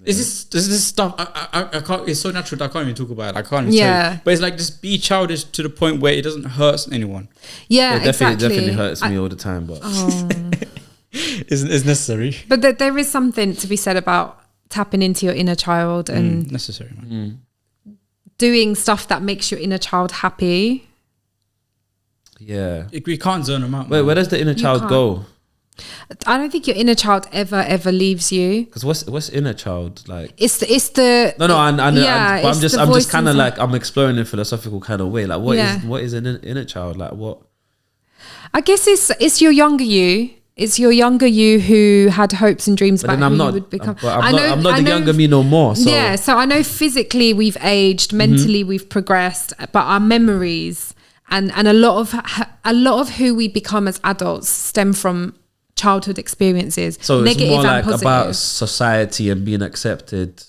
Is this stuff? I can't. It's so natural that I can't even talk about it. I can't even tell you. But it's like just be childish to the point where it doesn't hurt anyone. Yeah, it definitely hurts me all the time, but it's necessary. But there is something to be said about tapping into your inner child and necessary, man. Doing stuff that makes your inner child happy. Yeah, we can't zone them out. Wait, where does the inner child go? I don't think your inner child ever leaves you. Because what's inner child like? It's the no. I know. yeah, I'm just kind of inside. like I'm exploring in a philosophical kind of way. Like what is an inner child? Like what? I guess it's your younger you. It's your younger you who had hopes and dreams about who you would become. I'm not the younger me no more. So. Yeah, so I know physically we've aged, mentally we've progressed, but our memories and a lot of who we become as adults stem from childhood experiences. So negative it's more like and positive. about society and being accepted.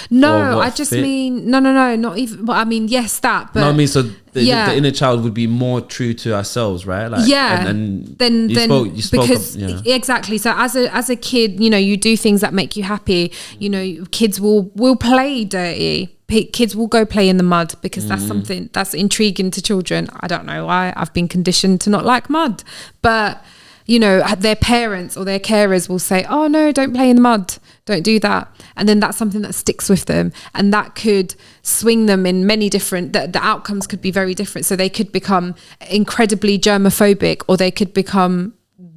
No, I just mean no, not even. But I mean, yes, that. But no, I mean, so the inner child would be more true to ourselves, right? Like, and then you spoke because exactly. So as a kid, you know, you do things that make you happy. You know, kids will play dirty. Kids will go play in the mud because that's something that's intriguing to children. I don't know why. I've been conditioned to not like mud, but you know, their parents or their carers will say, "Oh no, don't play in the mud. Don't do that." And then that's something that sticks with them, and that could swing them in many different. The outcomes could be very different. So they could become incredibly germophobic, or they could become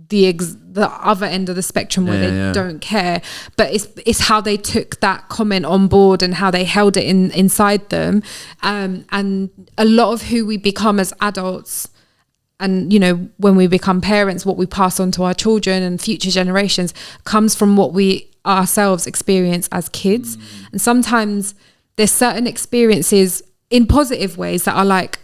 the other end of the spectrum where they don't care. But it's how they took that comment on board and how they held it inside them, and a lot of who we become as adults. And, you know, when we become parents, what we pass on to our children and future generations comes from what we ourselves experience as kids. And sometimes there's certain experiences in positive ways that are like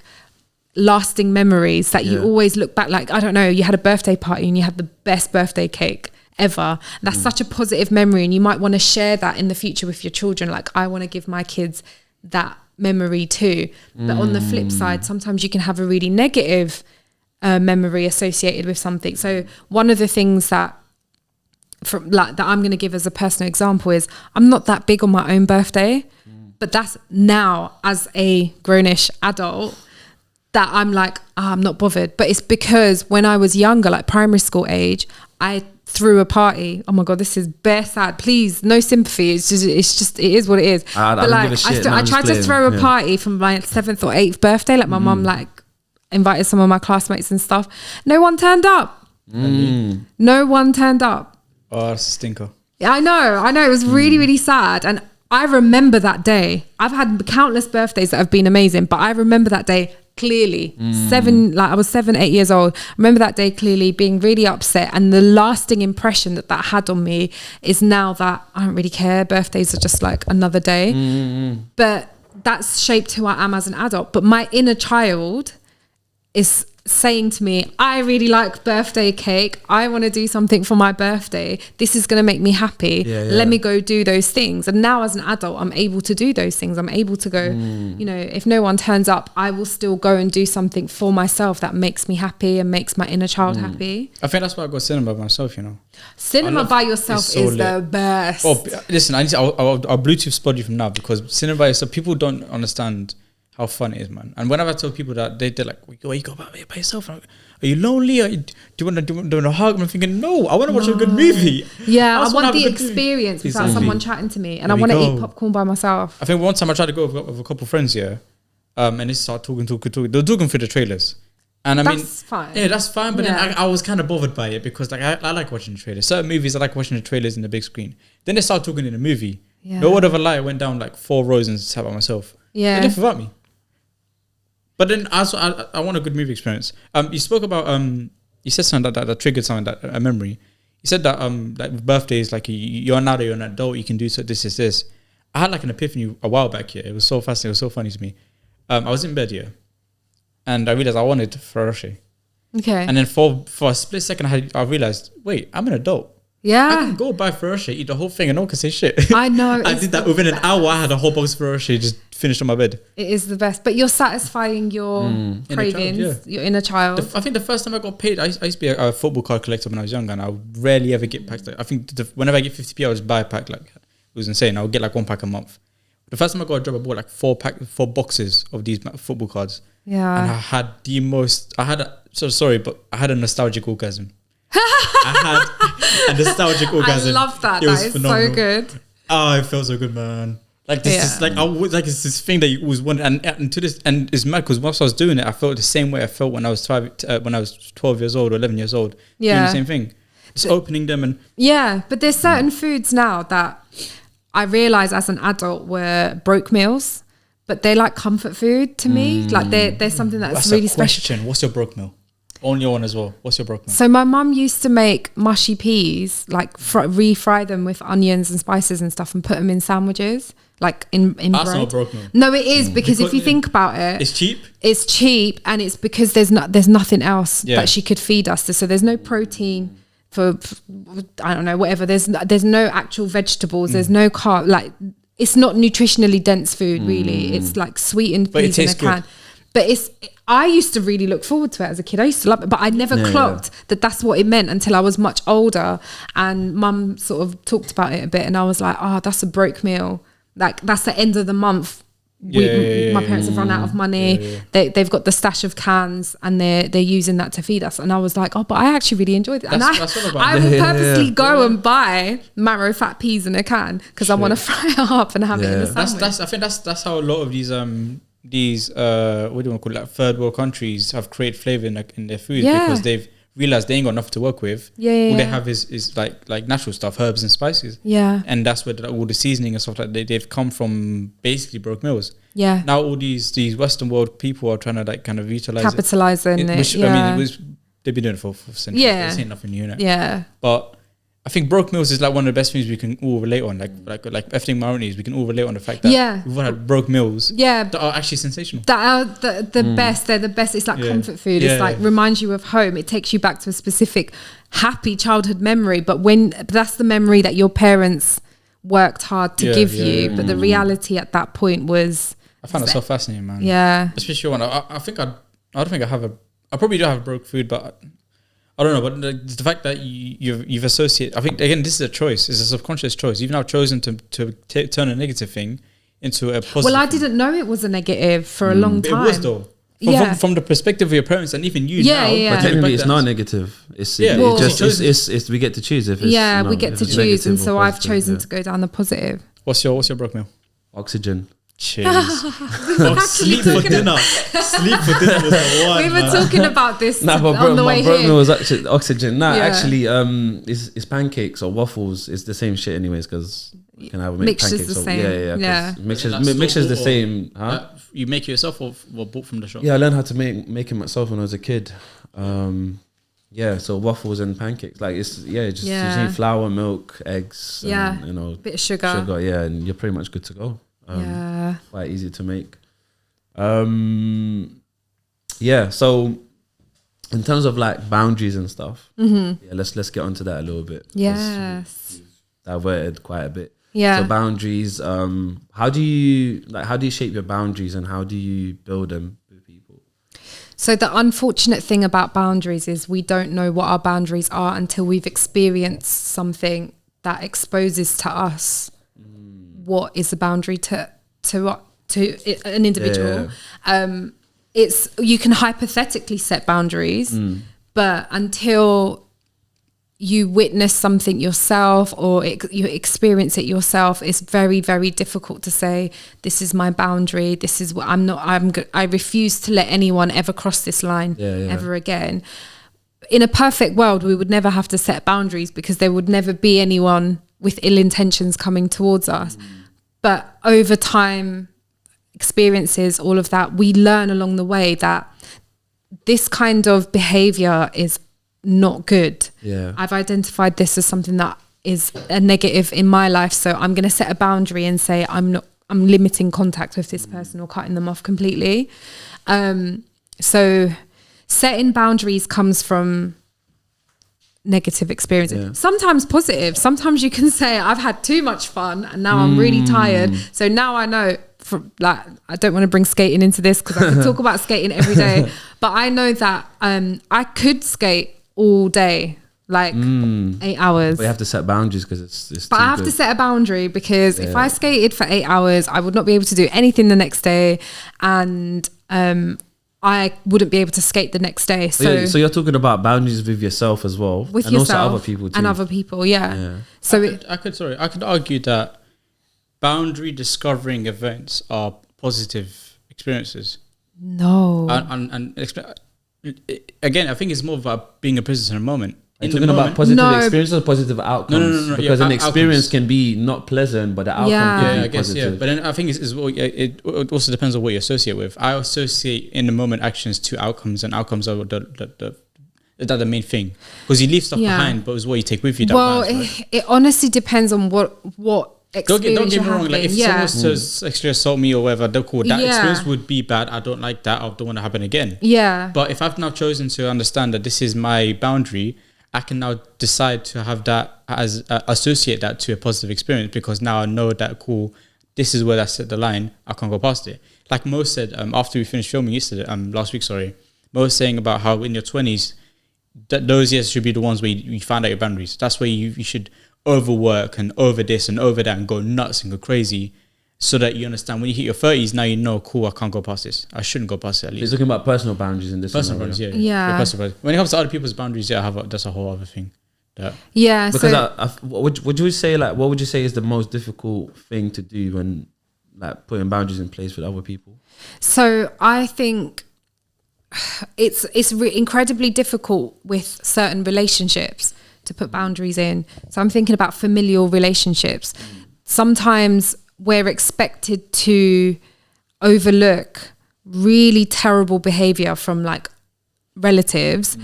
lasting memories that you always look back, like, I don't know, you had a birthday party and you had the best birthday cake ever. That's such a positive memory, and you might want to share that in the future with your children. Like, I want to give my kids that memory too. But on the flip side, sometimes you can have a really negative memory associated with something. So one of the things that I'm going to give as a personal example is I'm not that big on my own birthday, but that's now as a grownish adult that I'm like, I'm not bothered. But it's because when I was younger, like primary school age, I threw a party. Oh my god, this is bare sad. Please, no sympathy. It's just it is what it is. But like, I tried to throw a party from my 7th or 8th birthday. Like my mum like invited some of my classmates and stuff. No one turned up. No one turned up. Oh, that's a stinker. Yeah, I know. It was really, really sad. And I remember that day. I've had countless birthdays that have been amazing, but I remember that day clearly. I was 7, 8 years old. I remember that day clearly, being really upset. And the lasting impression that had on me is now that I don't really care. Birthdays are just like another day. But that's shaped who I am as an adult. But my inner child is saying to me, I really like birthday cake. I want to do something for my birthday. This is going to make me happy. Let me go do those things. And now as an adult, I'm able to do those things. I'm able to go, you know, if no one turns up, I will still go and do something for myself that makes me happy and makes my inner child happy. I think that's why I got cinema by myself, you know. Cinema by yourself is the best. Oh, listen, I'll Bluetooth spot you from now, because cinema by yourself, people don't understand how fun it is, man. And whenever I tell people that, they're like, "Where you go by yourself? Are you lonely? Do you want to hug?" I'm thinking, no, I want to watch a good movie. Yeah, I want the experience without someone chatting to me, and I want to eat popcorn by myself. I think one time I tried to go with a couple of friends here, and they started talking. They were talking through the trailers, and that's fine. Yeah, that's fine. But then I was kind of bothered by it, because like I like watching the trailers. Certain movies I like watching the trailers in the big screen. Then they started talking in the movie. Yeah. No word of a lie, I went down like 4 rows and sat by myself. Yeah, they didn't without me. But then also, I want a good movie experience. You spoke about you said something that triggered something, that a memory. You said that like with birthdays, like you're now that you're an adult, you can do so. This. I had like an epiphany a while back here. It was so fascinating. It was so funny to me. I was in bed here, and I realized I wanted Ferrero Rocher. Okay. And then for a split second, I realized, wait, I'm an adult. Yeah. I can go buy Ferrero Rocher, eat the whole thing, and no one can say shit. I know. I did that within an hour. I had a whole box of Ferrero Rocher just finished on my bed. It is the best. But you're satisfying your cravings, your inner child. I think the first time I got paid, I used to be a football card collector when I was younger, and I would rarely ever get packs. Like, I think whenever I get 50p, I would just buy a pack. Like, it was insane. I would get like 1 pack a month. The first time I got a job, I bought like 4 boxes of these football cards. Yeah. And I had I had a nostalgic orgasm. I had a nostalgic orgasm. I love that. It was that is phenomenal. so good. Oh, it felt so good, man. Like this is like it's this thing that you always wanted, and to this, and it's mad because once I was doing it, I felt the same way I felt when I was 12 years old or 11 years old. Yeah, doing the same thing. Just opening them and Yeah, but there's certain foods now that I realise as an adult were broke meals, but they're like comfort food to me. Like they're something that's really special. What's your broke meal? On your one as well. What's your broke meal? So my mum used to make mushy peas, like refry them with onions and spices and stuff, and put them in sandwiches, like in That's bread. not a broke meal. No, it is because if you think about it, It's cheap. It's cheap, and it's because there's nothing else Yeah. that she could feed us. So there's no protein for I don't know, whatever. There's no actual vegetables. There's no carb. Like it's not nutritionally dense food really. It's like sweetened But it peas in a tastes can. good. But I used to really look forward to it as a kid. I used to love it, but I never clocked that that's what it meant until I was much older. And mum sort of talked about it a bit, and I was like, oh, that's a broke meal. Like that's the end of the month. My parents have run out of money. They've got the stash of cans, and they're using that to feed us. And I was like, oh, but I actually really enjoyed it. And I will purposely go and buy marrow fat peas in a can because I want to fry it up and have it in a sandwich. I think that's how a lot of these what do you want to call it, like third world countries have created flavor in their food because they've realized they ain't got enough to work with. All they have is like natural stuff, herbs and spices. And that's where all the seasoning and stuff like that, they've come from basically broke meals. Now all these Western world people are trying to like kind of capitalizing it. Which, I mean, they've been doing it for centuries. There's ain't nothing new in it. But I think broke meals is like one of the best things we can all relate on. Like everything Maroney's, we can all relate on the fact that we've all had broke meals that are actually sensational. That are the best. They're the best. It's like comfort food. It's like reminds you of home. It takes you back to a specific happy childhood memory. But that's the memory that your parents worked hard to give you. But the reality at that point was. I found it so fascinating, man. Yeah. Especially when I don't think I have I probably do have a broke food, but I don't know, but the fact that you've associated, I think again, this is a choice. It's a subconscious choice. You've now chosen to turn a negative thing into a positive. Well, I didn't know it was a negative for a long time. It was though. From the perspective of your parents and even you now. But technically it's not negative. It's we get to choose if it's we get to choose, and so I've chosen to go down the positive. What's your broke meal? Oxygen. Cheers. Sleep for dinner. Sleep for dinner was the one. We were talking about this on the way here. My broke meal was actually oxygen. Actually, it's pancakes or waffles. It's the same shit anyways because you can have mixture's pancakes. the same. Mixture's the same. Huh? You make it yourself or bought from the shop? Yeah, I learned how to make it myself when I was a kid. So waffles and pancakes. Like just need flour, milk, eggs, and, bit of sugar, and you're pretty much good to go. Quite easy to make. So in terms of like boundaries and stuff, let's get onto that a little bit. Yes, diverted quite a bit. So boundaries. How do you shape your boundaries and how do you build them with people? So the unfortunate thing about boundaries is we don't know what our boundaries are until we've experienced something that exposes to us what is a boundary to an individual. It's you can hypothetically set boundaries, but until you witness something yourself or you experience it yourself, it's very, very difficult to say this is my boundary. This is what I refuse to let anyone ever cross this line ever again. In a perfect world, we would never have to set boundaries because there would never be anyone with ill intentions coming towards us. But over time, experiences, all of that, we learn along the way that this kind of behavior is not good. I've identified this as something that is a negative in my life, so I'm going to set a boundary and say I'm limiting contact with this person or cutting them off completely. So setting boundaries comes from negative experiences, sometimes positive. Sometimes you can say I've had too much fun and now I'm really tired, so now I know I don't want to bring skating into this because I could talk about skating every day, but I know that I could skate all day, like 8 hours. But you have to set boundaries because it's but I have to set a boundary because if I skated for 8 hours I would not be able to do anything the next day, and I wouldn't be able to skate the next day. So you're talking about boundaries with yourself as well, with and yourself also other people too. and other people. So I could argue that boundary discovering events are positive experiences. No, and again, I think it's more about being a presence in a moment. Are you talking about positive experiences or positive outcomes? No. Because an experience can be not pleasant, but the outcome can be I guess, positive. But then I think it also depends on what you associate with. I associate in the moment actions to outcomes, and outcomes are the main thing. Because you leave stuff behind, but it's what you take with you. It honestly depends on what don't experience get me wrong. Like if someone was to sexually assault me or whatever, they're cool. That experience would be bad. I don't like that. I don't want to happen again. Yeah. But if I've now chosen to understand that this is my boundary, I can now decide to have that as associate that to a positive experience, because now I know that cool. This is where I set the line. I can't go past it. Like Mo said after we finished filming last week. Mo was saying about how in your 20s, those years should be the ones where you find out your boundaries. That's where you should overwork and over this and over that and go nuts and go crazy, so that you understand when you hit your 30s, now you know, cool, I can't go past this. I shouldn't go past it at least. He's talking about personal boundaries in this personal scenario. boundaries, yeah. Personal boundaries. When it comes to other people's boundaries, that's a whole other thing. Because would you say, like, what would you say is the most difficult thing to do when, like, putting boundaries in place with other people? So I think it's incredibly difficult with certain relationships to put boundaries in. So I'm thinking about familial relationships. Sometimes we're expected to overlook really terrible behavior from like relatives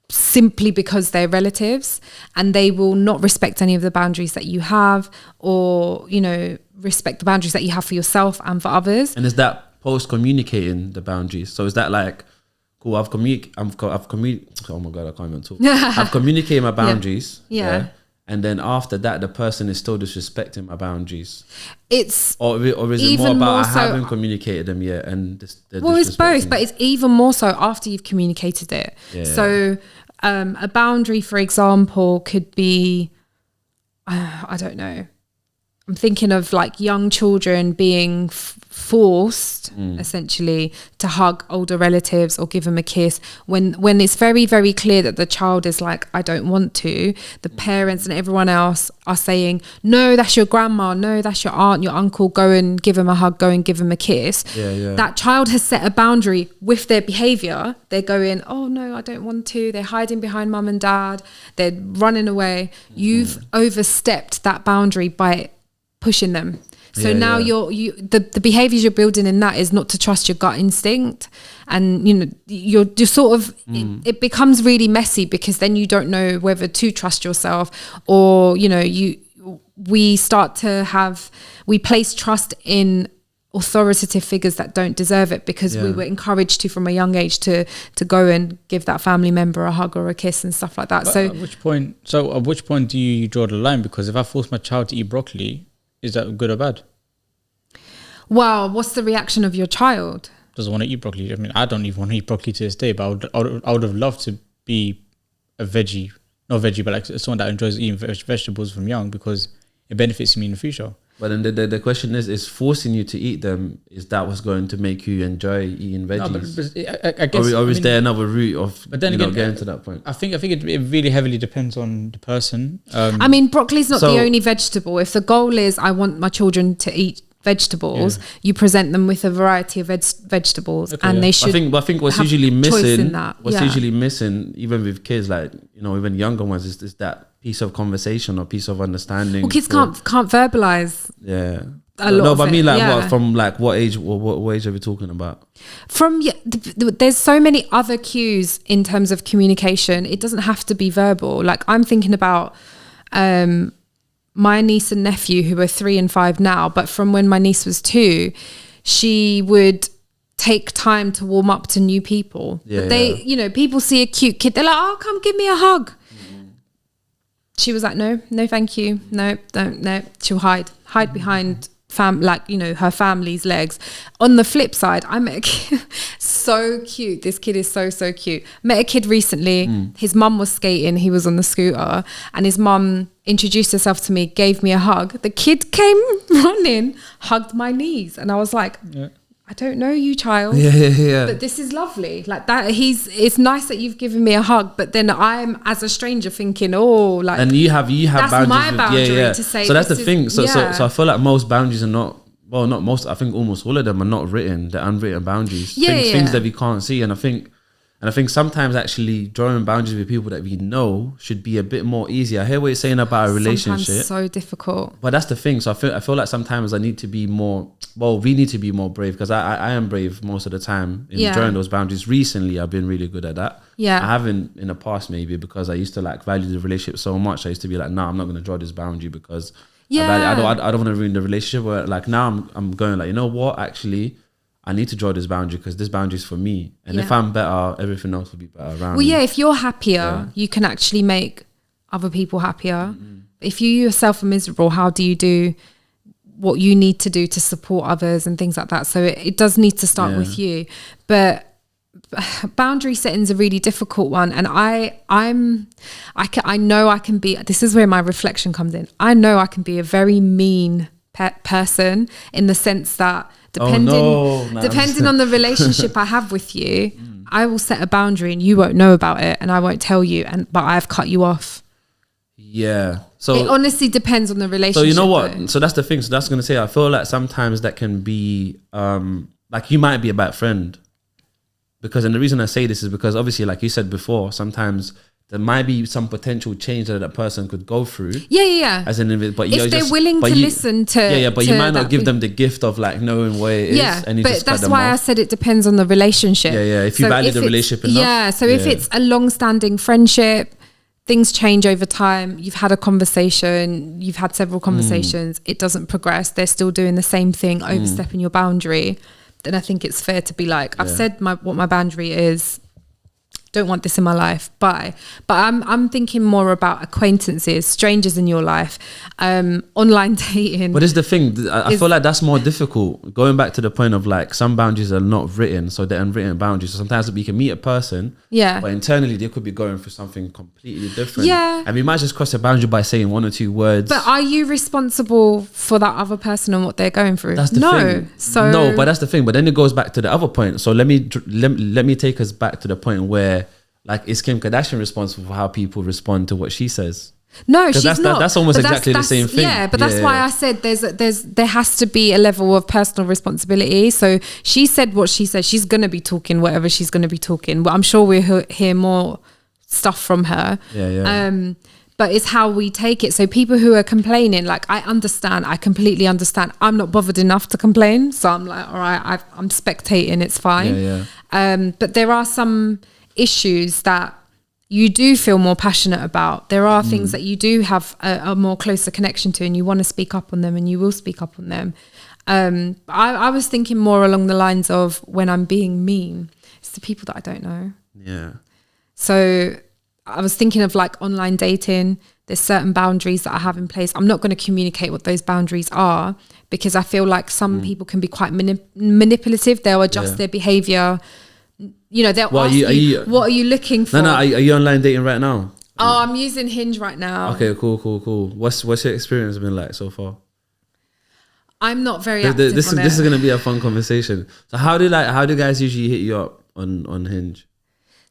simply because they're relatives, and they will not respect any of the boundaries that you have, or, you know, respect the boundaries that you have for yourself and for others. And is that post communicating the boundaries? So is that like, cool, I've communicated, oh my God, I can't even talk. I've communicated my boundaries. Yeah. And then after that, the person is still disrespecting my boundaries. Or is it more about I haven't communicated them yet? And it's both, but it's even more so after you've communicated it. Yeah. So a boundary, for example, could be, I don't know. I'm thinking of like young children being forced essentially to hug older relatives or give them a kiss when it's very, very clear that the child is like, I don't want to. The parents and everyone else are saying, no, that's your grandma, no, that's your aunt, your uncle, go and give him a hug, go and give him a kiss. That child has set a boundary with their behavior. They're going, oh no, I don't want to. They're hiding behind mum and dad, they're running away. You've overstepped that boundary by pushing them. So now the behaviors you're building in that is not to trust your gut instinct, and you know you're sort of it becomes really messy, because then you don't know whether to trust yourself, or you know we place trust in authoritative figures that don't deserve it, because we were encouraged to from a young age to go and give that family member a hug or a kiss and stuff like that. But at which point do you draw the line? Because if I force my child to eat broccoli, is that good or bad? Well, what's the reaction of your child? Doesn't want to eat broccoli. I mean, I don't even want to eat broccoli to this day, but I would have loved to be a veggie, not veggie, but like someone that enjoys eating vegetables from young, because it benefits me in the future. But then the question is forcing you to eat them, is that what's going to make you enjoy eating veggies? No, I guess, or is there another route of getting to that point? I think it really heavily depends on the person. I mean, broccoli's not the only vegetable. If the goal is I want my children to eat vegetables, you present them with a variety of vegetables, and they should. I think what's usually missing, usually missing, even with kids, like, you know, even younger ones, is that piece of conversation or piece of understanding. Well, kids can't verbalize. Yeah. But I mean, like, from like what age? What age are we talking about? From there's so many other cues in terms of communication. It doesn't have to be verbal. Like, I'm thinking about my niece and nephew, who are 3 and 5 now, but from when my niece was 2, she would take time to warm up to new people. You know, people see a cute kid, they're like, oh, come give me a hug. She was like, no, thank you. No, don't, no. She'll hide behind her family's legs. On the flip side, I met a kid, so cute. This kid is so cute. Met a kid recently. His mum was skating. He was on the scooter, and his mum introduced herself to me, gave me a hug. The kid came running, hugged my knees, and I was like, I don't know you, child. But this is lovely. Like that, it's nice that you've given me a hug, but then I'm, as a stranger, thinking, oh, like, and you have that's boundaries. My boundary to say. So that's the thing. So I feel like most boundaries are not most. I think almost all of them are not written. They're unwritten boundaries. Things that we can't see. And I think And I think sometimes actually drawing boundaries with people that we know should be a bit more easy. I hear what you're saying about a relationship. Sometimes so difficult. But that's the thing. So I feel like sometimes I need to be more, well, we need to be more brave, because I am brave most of the time in drawing those boundaries. Recently, I've been really good at that. Yeah. I haven't in the past, maybe because I used to like value the relationship so much. I used to be like, I'm not going to draw this boundary because I don't want to ruin the relationship. Or like now I'm going like, you know what, actually, I need to draw this boundary because this boundary is for me. And if I'm better, everything else will be better around me. If you're happier, you can actually make other people happier. If you yourself are miserable, how do you do what you need to do to support others and things like that? So it does need to start with you. But boundary setting is a really difficult one. And I know I can be, this is where my reflection comes in. I know I can be a very mean person in the sense that depending on the relationship I have with you, I will set a boundary and you won't know about it and I won't tell you, but I've cut you off. Yeah. So it honestly depends on the relationship. So you know what? Though. So that's the thing. So that's going to say, I feel like sometimes that can be like you might be a bad friend, because, and the reason I say this is because obviously, like you said before, sometimes there might be some potential change that person could go through. Yeah. As an individual, but if they're willing to listen to, but you might not give them the gift of like knowing what it is. Yeah, and you but just cut that's them why off. I said it depends on the relationship. Yeah. If you value the relationship enough. Yeah. So if it's a long-standing friendship, things change over time. You've had a conversation. You've had several conversations. It doesn't progress. They're still doing the same thing, overstepping your boundary. Then I think it's fair to be like, I've said what my boundary is. Don't want this in my life. Bye. But I'm thinking more about acquaintances, strangers in your life, online dating. But it's the thing. I feel like that's more difficult. Going back to the point of like some boundaries are not written, so they're unwritten boundaries. So sometimes we can meet a person, but internally they could be going through something completely different. Yeah, and we might just cross a boundary by saying one or two words. But are you responsible for that other person and what they're going through? That's the thing. So no, but that's the thing. But then it goes back to the other point. So let me take us back to the point where, like, is Kim Kardashian responsible for how people respond to what she says? No, she's not. That's almost exactly the same thing. Yeah, but that's why I said there has to be a level of personal responsibility. So she said what she said. She's going to be talking whatever she's going to be talking. But I'm sure we'll hear more stuff from her. Yeah. But it's how we take it. So people who are complaining, like, I completely understand. I'm not bothered enough to complain. So I'm like, all right, I'm spectating. It's fine. But there are some issues that you do feel more passionate about. There are things that you do have a more closer connection to and you want to speak up on them, and you will speak up on them. I was thinking more along the lines of when I'm being mean, it's the people that I don't know. Yeah. So I was thinking of like online dating. There's certain boundaries that I have in place. I'm not going to communicate what those boundaries are because I feel like some people can be quite manipulative. They'll adjust their behavior. You know, they'll ask you, what are you looking for? No, are you online dating right now? Oh, I'm using Hinge right now. Okay, cool. What's your experience been like so far? I'm not very active this is going to be a fun conversation. So how do guys usually hit you up on Hinge?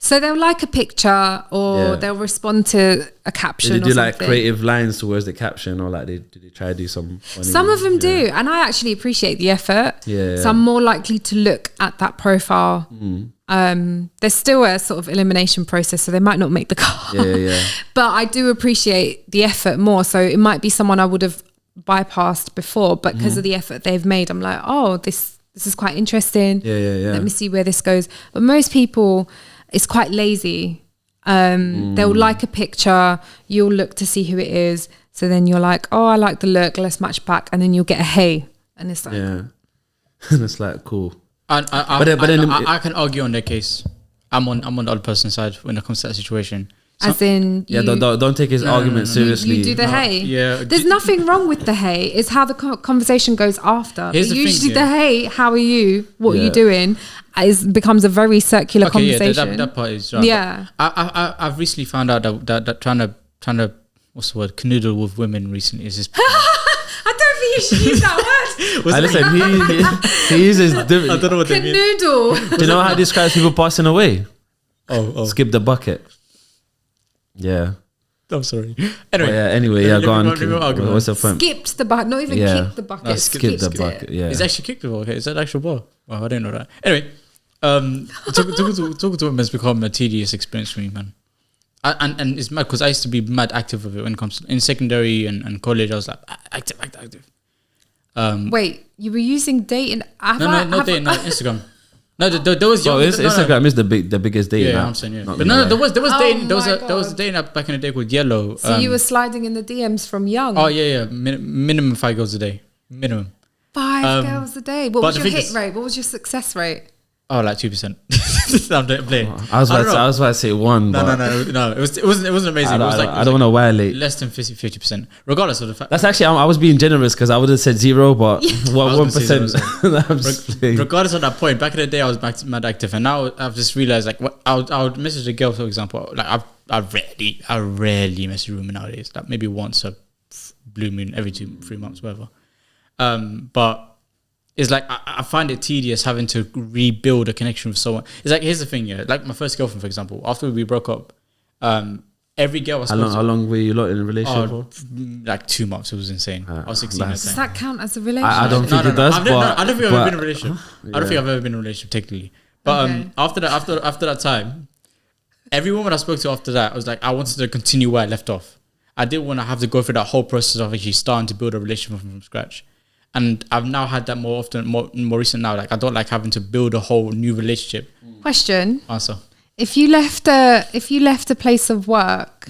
So they'll like a picture or they'll respond to a caption. Do they do like creative lines towards the caption, or like do they try to do some funny? Some of them do, and I actually appreciate the effort. Yeah. So I'm more likely to look at that profile. There's still a sort of elimination process, so they might not make the cut. Yeah. But I do appreciate the effort more. So it might be someone I would have bypassed before, but because of the effort they've made, I'm like, oh, this is quite interesting. Yeah. Let me see where this goes. But most people, it's quite lazy. They'll like a picture, you'll look to see who it is, so then you're like, oh, I like the look, let's match back, and then you'll get a hey, and it's like, and it's like cool. I can argue on their case. I'm on the other person's side when it comes to that situation. As in, don't take his argument seriously. You do the hey. Yeah, there's nothing wrong with the hey. It's how the conversation goes after. Usually the hey, how are you? What are you doing? Becomes a very circular conversation. Yeah, that part is right. Yeah, I've recently found out that trying to what's the word, canoodle with women recently is just. I don't think you should use that word. Listen, he uses different. I don't know what they mean. Canoodle. Do you know how it describes people passing away? Oh. Skip the bucket. Yeah. I'm sorry. Anyway, go on. What's the point? Skipped the bucket, not even kicked the bucket. Skip the bucket. Yeah. It's actually kicked the bucket. Is that actual ball? Wow, I didn't know that. Anyway, Talking to women has become a tedious experience for me, man. And it's mad because I used to be mad active with it when it comes to, in secondary and college. I was like active. Wait, you were using dating? No, dating, no, Instagram. No, there was. Instagram is the biggest dating app. I'm saying, yeah. But no, there was dating. There was a dating app back in the day called Yellow. So you were sliding in the DMs from young. Oh yeah. Minimum 5 girls a day. Minimum. 5 girls a day. What was your hit rate? What was your success rate? Oh, like 2%. I'm playing. I was about to say 1. No. It wasn't amazing. I don't want to violate. Less than 50%, regardless of the fact. That's actually I was being generous because I would have said 0, but 1%. Regardless of that point, back in the day I was mad active, and now I've just realized like I would message a girl, for example. Like I rarely message women nowadays. Like maybe once a blue moon every 2-3 months, whatever. But it's like I find it tedious having to rebuild a connection with someone. It's like, here's the thing, yeah. Like my first girlfriend, for example, after we broke up, every girl was how long were you lot in a relationship for? Like 2 months. It was insane. I was 16 at the time. Does that count as a relationship? I don't think it does. I don't think I've ever been in a relationship. I don't think I've ever been in a relationship technically. But after that time, every woman I spoke to after that, I was like, I wanted to continue where I left off. I didn't want to have to go through that whole process of actually starting to build a relationship from scratch. And I've now had that more often, more recent now. Like I don't like having to build a whole new relationship. Question. Answer. If you left a place of work,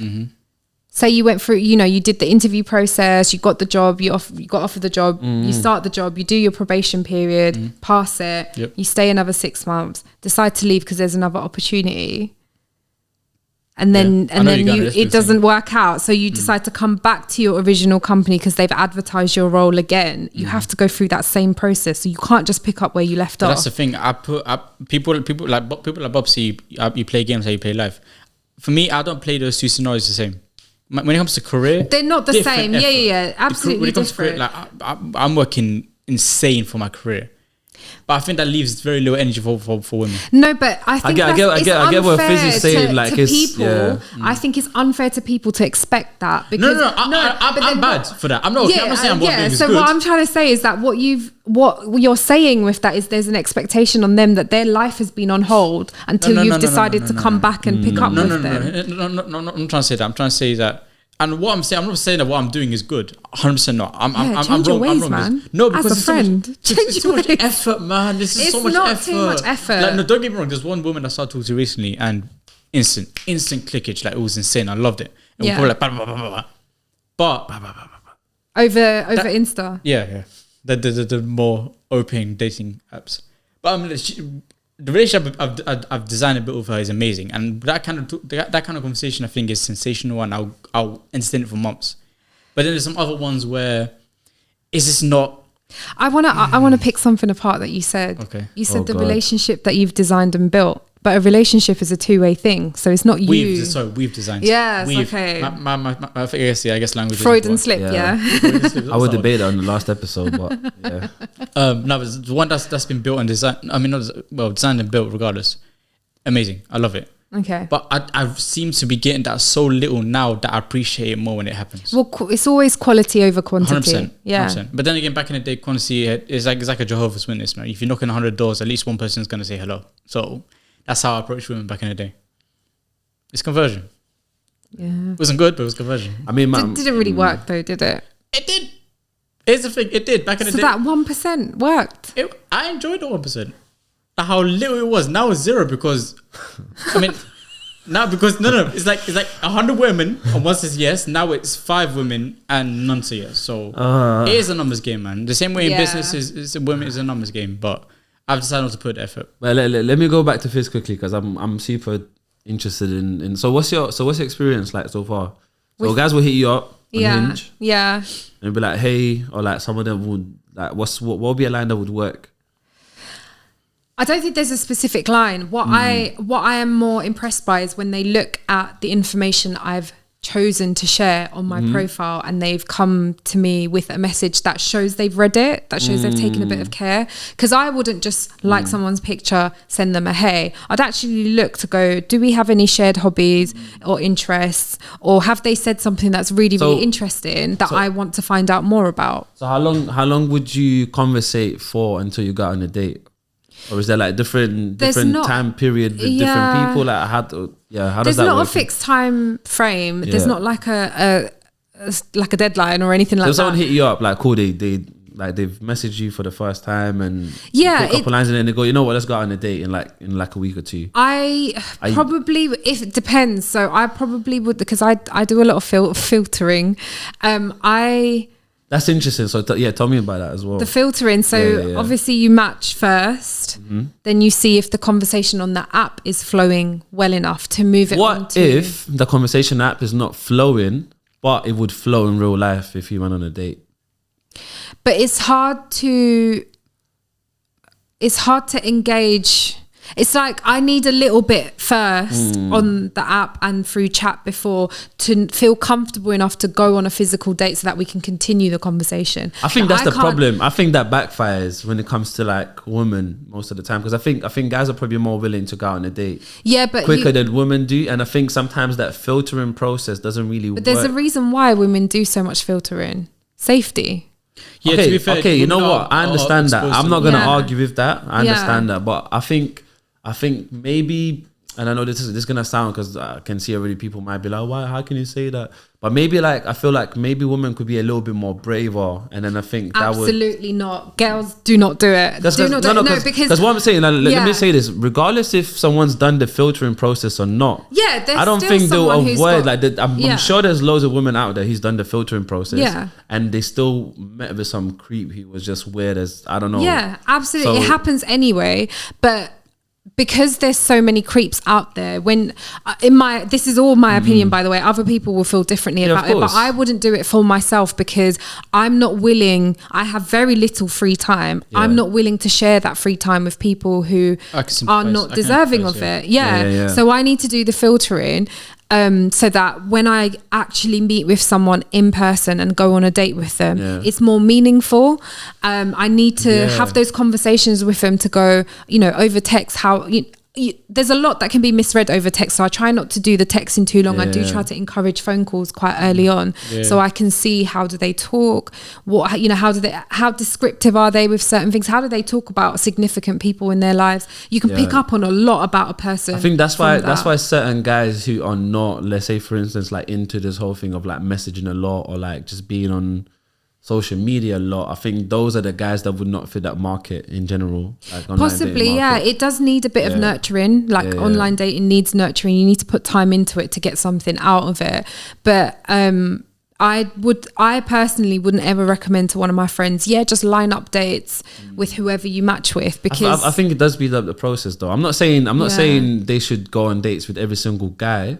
say you went through, you did the interview process, you got the job, you got offered the job, you start the job, you do your probation period, pass it, you stay another 6 months, decide to leave because there's another opportunity. And then it doesn't work out. So you decide to come back to your original company because they've advertised your role again. You have to go through that same process. So you can't just pick up where you left off. That's the thing. People like Bob see you play games how you play life. For me, I don't play those two scenarios the same. When it comes to career, they're not the same. Effort. Yeah, absolutely when it comes different. to career, like I'm working insane for my career. But I think that leaves very little energy for women. No, but I think I get what Fizz is saying. Like to people, I think it's unfair to people to expect that. Because I'm bad for that. I'm not saying I'm working so good. What I'm trying to say is that what you're saying with that is there's an expectation on them that their life has been on hold until you've decided to come back and pick up with them. No, I'm not trying to say that. I'm trying to say that. And what I'm saying, I'm not saying that what I'm doing is good. 100% not. I'm your wrong. ways, I'm wrong. man. No, because as a friend, it's too much effort, man. This is so much effort. It's not too much effort. Like, no, don't get me wrong. There's one woman I started talking to recently, and instant clickage. Like it was insane. I loved it. And we're probably like, blah, blah, blah, blah. But over Insta. Yeah. The more open dating apps. But the relationship I've designed a bit with her is amazing, and that kind of conversation I think is sensational, and I'll entertain it for months. But then there's some other ones where it's just not. I wanna pick something apart that you said. Okay. You said the relationship that you've designed and built, but a relationship is a two-way thing, so it's not you. We've designed. Yes. Okay. I guess language. Freudian slip. Yeah. I would debate that on the last episode, but yeah. No, but the one that's been built and designed. I mean, designed and built regardless. Amazing. I love it. Okay. But I seem to be getting that so little now that I appreciate it more when it happens. Well, it's always quality over quantity. 100%. Yeah. 100%. But then again, back in the day, quantity is like a Jehovah's Witness, man. If you're knocking 100 doors, at least one person's going to say hello. So that's how I approached women back in the day. It's conversion. Yeah. It wasn't good, but it was conversion. I mean, didn't really work though, did it? It did. Here's the thing. It did back in the day. So that 1% worked. I enjoyed the 1%. How little it was. Now it's 0 because, I mean, no. It's like 100 women and one says yes. Now it's 5 women and none say yes. So it is a numbers game, man. The same way in business is a numbers game. But I've decided not to put effort. Well, let me go back to Fizz quickly because I'm super interested in. So what's your experience like so far? So guys will hit you up on Hinge. Yeah. And be like, hey, or like some of them would like what would be a line that would work? I don't think there's a specific line. What I am more impressed by is when they look at the information I've chosen to share on my profile and they've come to me with a message that shows they've read it, that shows they've taken a bit of care. Because I wouldn't just like someone's picture, send them a hey. I'd actually look to go, do we have any shared hobbies or interests, or have they said something that's really interesting that I want to find out more about? So how long would you conversate for until you got on a date? Or is there like different not, time period with different people? Like how does that There's work? not a fixed time frame. There's not like a deadline or anything like that. So someone hit you up like, cool, they've messaged you for the first time and yeah, a couple lines and then they go, you know what, let's go out on a date in like a week or two. I probably, if it depends. So I probably would, because I do a lot of filtering. That's interesting. So tell me about that as well. The filtering. So obviously you match first, then you see if the conversation on the app is flowing well enough to move it on to. What if the conversation app is not flowing, but it would flow in real life if you went on a date? But it's hard to engage. It's like I need a little bit first on the app and through chat before to feel comfortable enough to go on a physical date so that we can continue the conversation. I think that's the problem. I think that backfires when it comes to like women most of the time, because I think guys are probably more willing to go out on a date but quicker than women do, and I think sometimes that filtering process doesn't really work. But there's a reason why women do so much filtering. Safety. Yeah, okay, to be fair, you know what? I understand that. I'm not going to argue with that. I understand that, but I think maybe, and I know this is gonna sound, because I can see already people might be like, why? How can you say that? But maybe like I feel like maybe women could be a little bit more braver, and then I think that absolutely not. Girls, do not do it. Because what I'm saying. Let me say this: regardless if someone's done the filtering process or not, I don't think they'll avoid I'm sure there's loads of women out there who's done the filtering process, and they still met with some creep who was just weird as I don't know. Yeah, absolutely, it happens anyway, but. Because there's so many creeps out there, this is all my opinion, by the way, other people will feel differently about it, but I wouldn't do it for myself because I'm not willing. I have very little free time. I'm not willing to share that free time with people who are not deserving of it. So I need to do the filtering. So that when I actually meet with someone in person and go on a date with them, it's more meaningful. I need to have those conversations with them to go, over text, how there's a lot that can be misread over text, so I try not to do the texting too long. I do try to encourage phone calls quite early on, so I can see how do they talk, how descriptive are they with certain things, how do they talk about significant people in their lives. You can pick up on a lot about a person. I think that's why certain guys who are not, let's say for instance, like into this whole thing of like messaging a lot or like just being on social media a lot, I think those are the guys that would not fit that market in general. Like possibly, it does need a bit of nurturing. Like online dating needs nurturing. You need to put time into it to get something out of it. But I personally wouldn't ever recommend to one of my friends, just line up dates with whoever you match with, because I think it does speed up the process though. I'm not saying they should go on dates with every single guy.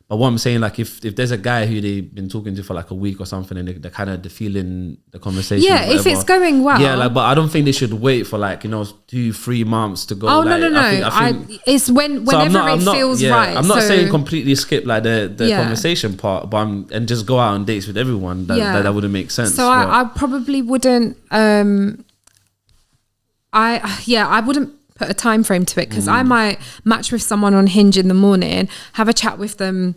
But what I'm saying, like, if there's a guy who they've been talking to for like a week or something, and they're kind of feeling the conversation. Yeah, if it's going well. Yeah, like, but I don't think they should wait for 2-3 months to go. Oh, no. I think it's whenever it feels right. I'm not saying completely skip like the conversation part, but and just go out on dates with everyone. That wouldn't make sense. So I probably wouldn't. I wouldn't put a time frame to it, because I might match with someone on Hinge in the morning, have a chat with them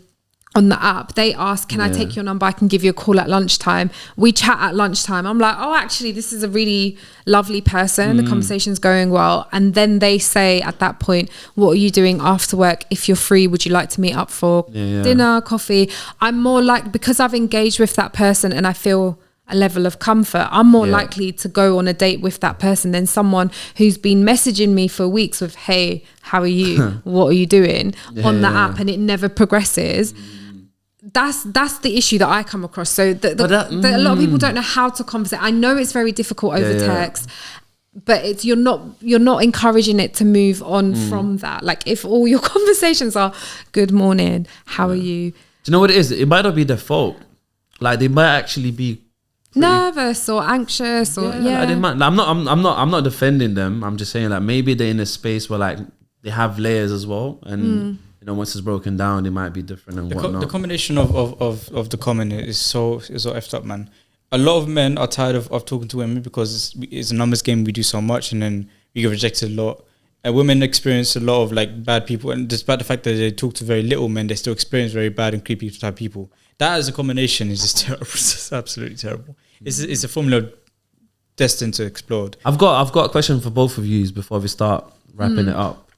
on the app. They ask, can I take your number? I can give you a call at lunchtime. We chat at lunchtime. I'm like, oh, actually, this is a really lovely person. The conversation's going well. And then they say at that point, what are you doing after work? If you're free, would you like to meet up for dinner, coffee? I'm more like, because I've engaged with that person and I feel a level of comfort, I'm more likely to go on a date with that person than someone who's been messaging me for weeks with, hey, how are you? What are you doing? On the app, and it never progresses. That's the issue that I come across. So a lot of people don't know how to conversate. I know it's very difficult over text, but you're not encouraging it to move on from that. Like, if all your conversations are good morning, how are you? Do you know what it is? It might not be their fault. Like, they might actually be nervous or anxious or I'm not defending them. I'm just saying, like, maybe they're in a space where like they have layers as well, and once it's broken down, it might be different and whatnot. The combination of the comment is so effed up, man. A lot of men are tired of talking to women because it's a numbers game. We do so much and then we get rejected a lot. And women experience a lot of like bad people, and despite the fact that they talk to very little men, they still experience very bad and creepy type people. That as a combination is just terrible. It's just absolutely terrible. It's a formula destined to explode. I've got a question for both of you before we start wrapping it up.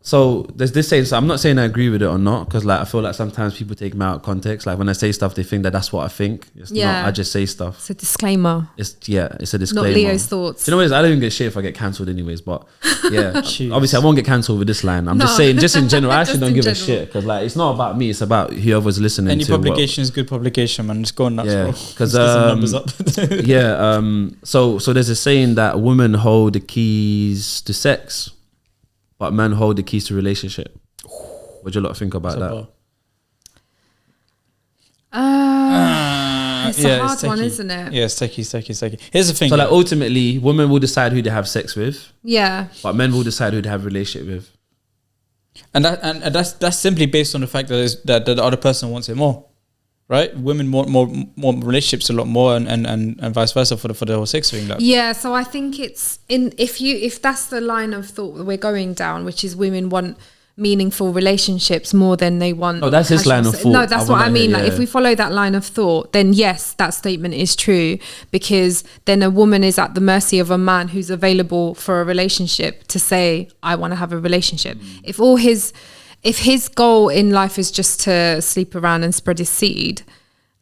So there's this saying, so I'm not saying I agree with it or not, because like I feel like sometimes people take me out of context. Like when I say stuff, they think that that's what I think. It's not, I just say stuff. It's a disclaimer. It's a disclaimer. Not Leo's thoughts. You know what it is? I don't even get shit if I get cancelled anyways, but yeah. Obviously I won't get cancelled with this line. I'm just saying, just in general, I actually don't give a shit, because like it's not about me, it's about whoever's listening. Any publication is good publication, man. Just go nuts, yeah, because numbers up. So there's a saying that women hold the keys to sex, but men hold the keys to relationship. What do you lot think about that? It's a hard one, isn't it? Yeah, it's techie. Here's the thing. So like ultimately, women will decide who they have sex with. Yeah. But men will decide who they have a relationship with. And that's simply based on the fact that that the other person wants it more. Right? Women want more relationships a lot more, and vice versa for the whole sex thing. Like. Yeah, so I think it's if that's the line of thought that we're going down, which is women want meaningful relationships more than they want. Oh, that's his line of thought. No, that's what I mean. Like if we follow that line of thought, then yes, that statement is true, because then a woman is at the mercy of a man who's available for a relationship to say, I want to have a relationship. If his goal in life is just to sleep around and spread his seed,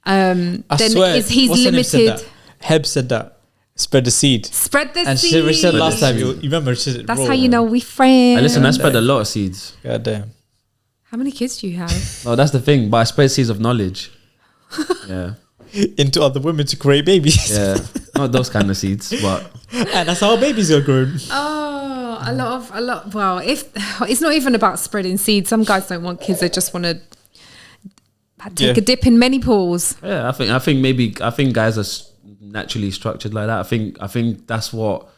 then he's limited. Heb said that. Spread the seed. Spread the and seed. And she said last time, you remember, she said, that's how you know we friends. Listen, I spread a lot of seeds. God damn. How many kids do you have? No, that's the thing. But I spread seeds of knowledge. Yeah. Into other women to create babies. Yeah. Not those kind of seeds, but. And that's how babies are grown. Oh, a lot. Well, if it's not even about spreading seeds. Some guys don't want kids. They just want to take a dip in many pools. Yeah, I think guys are naturally structured like that. I think that's what.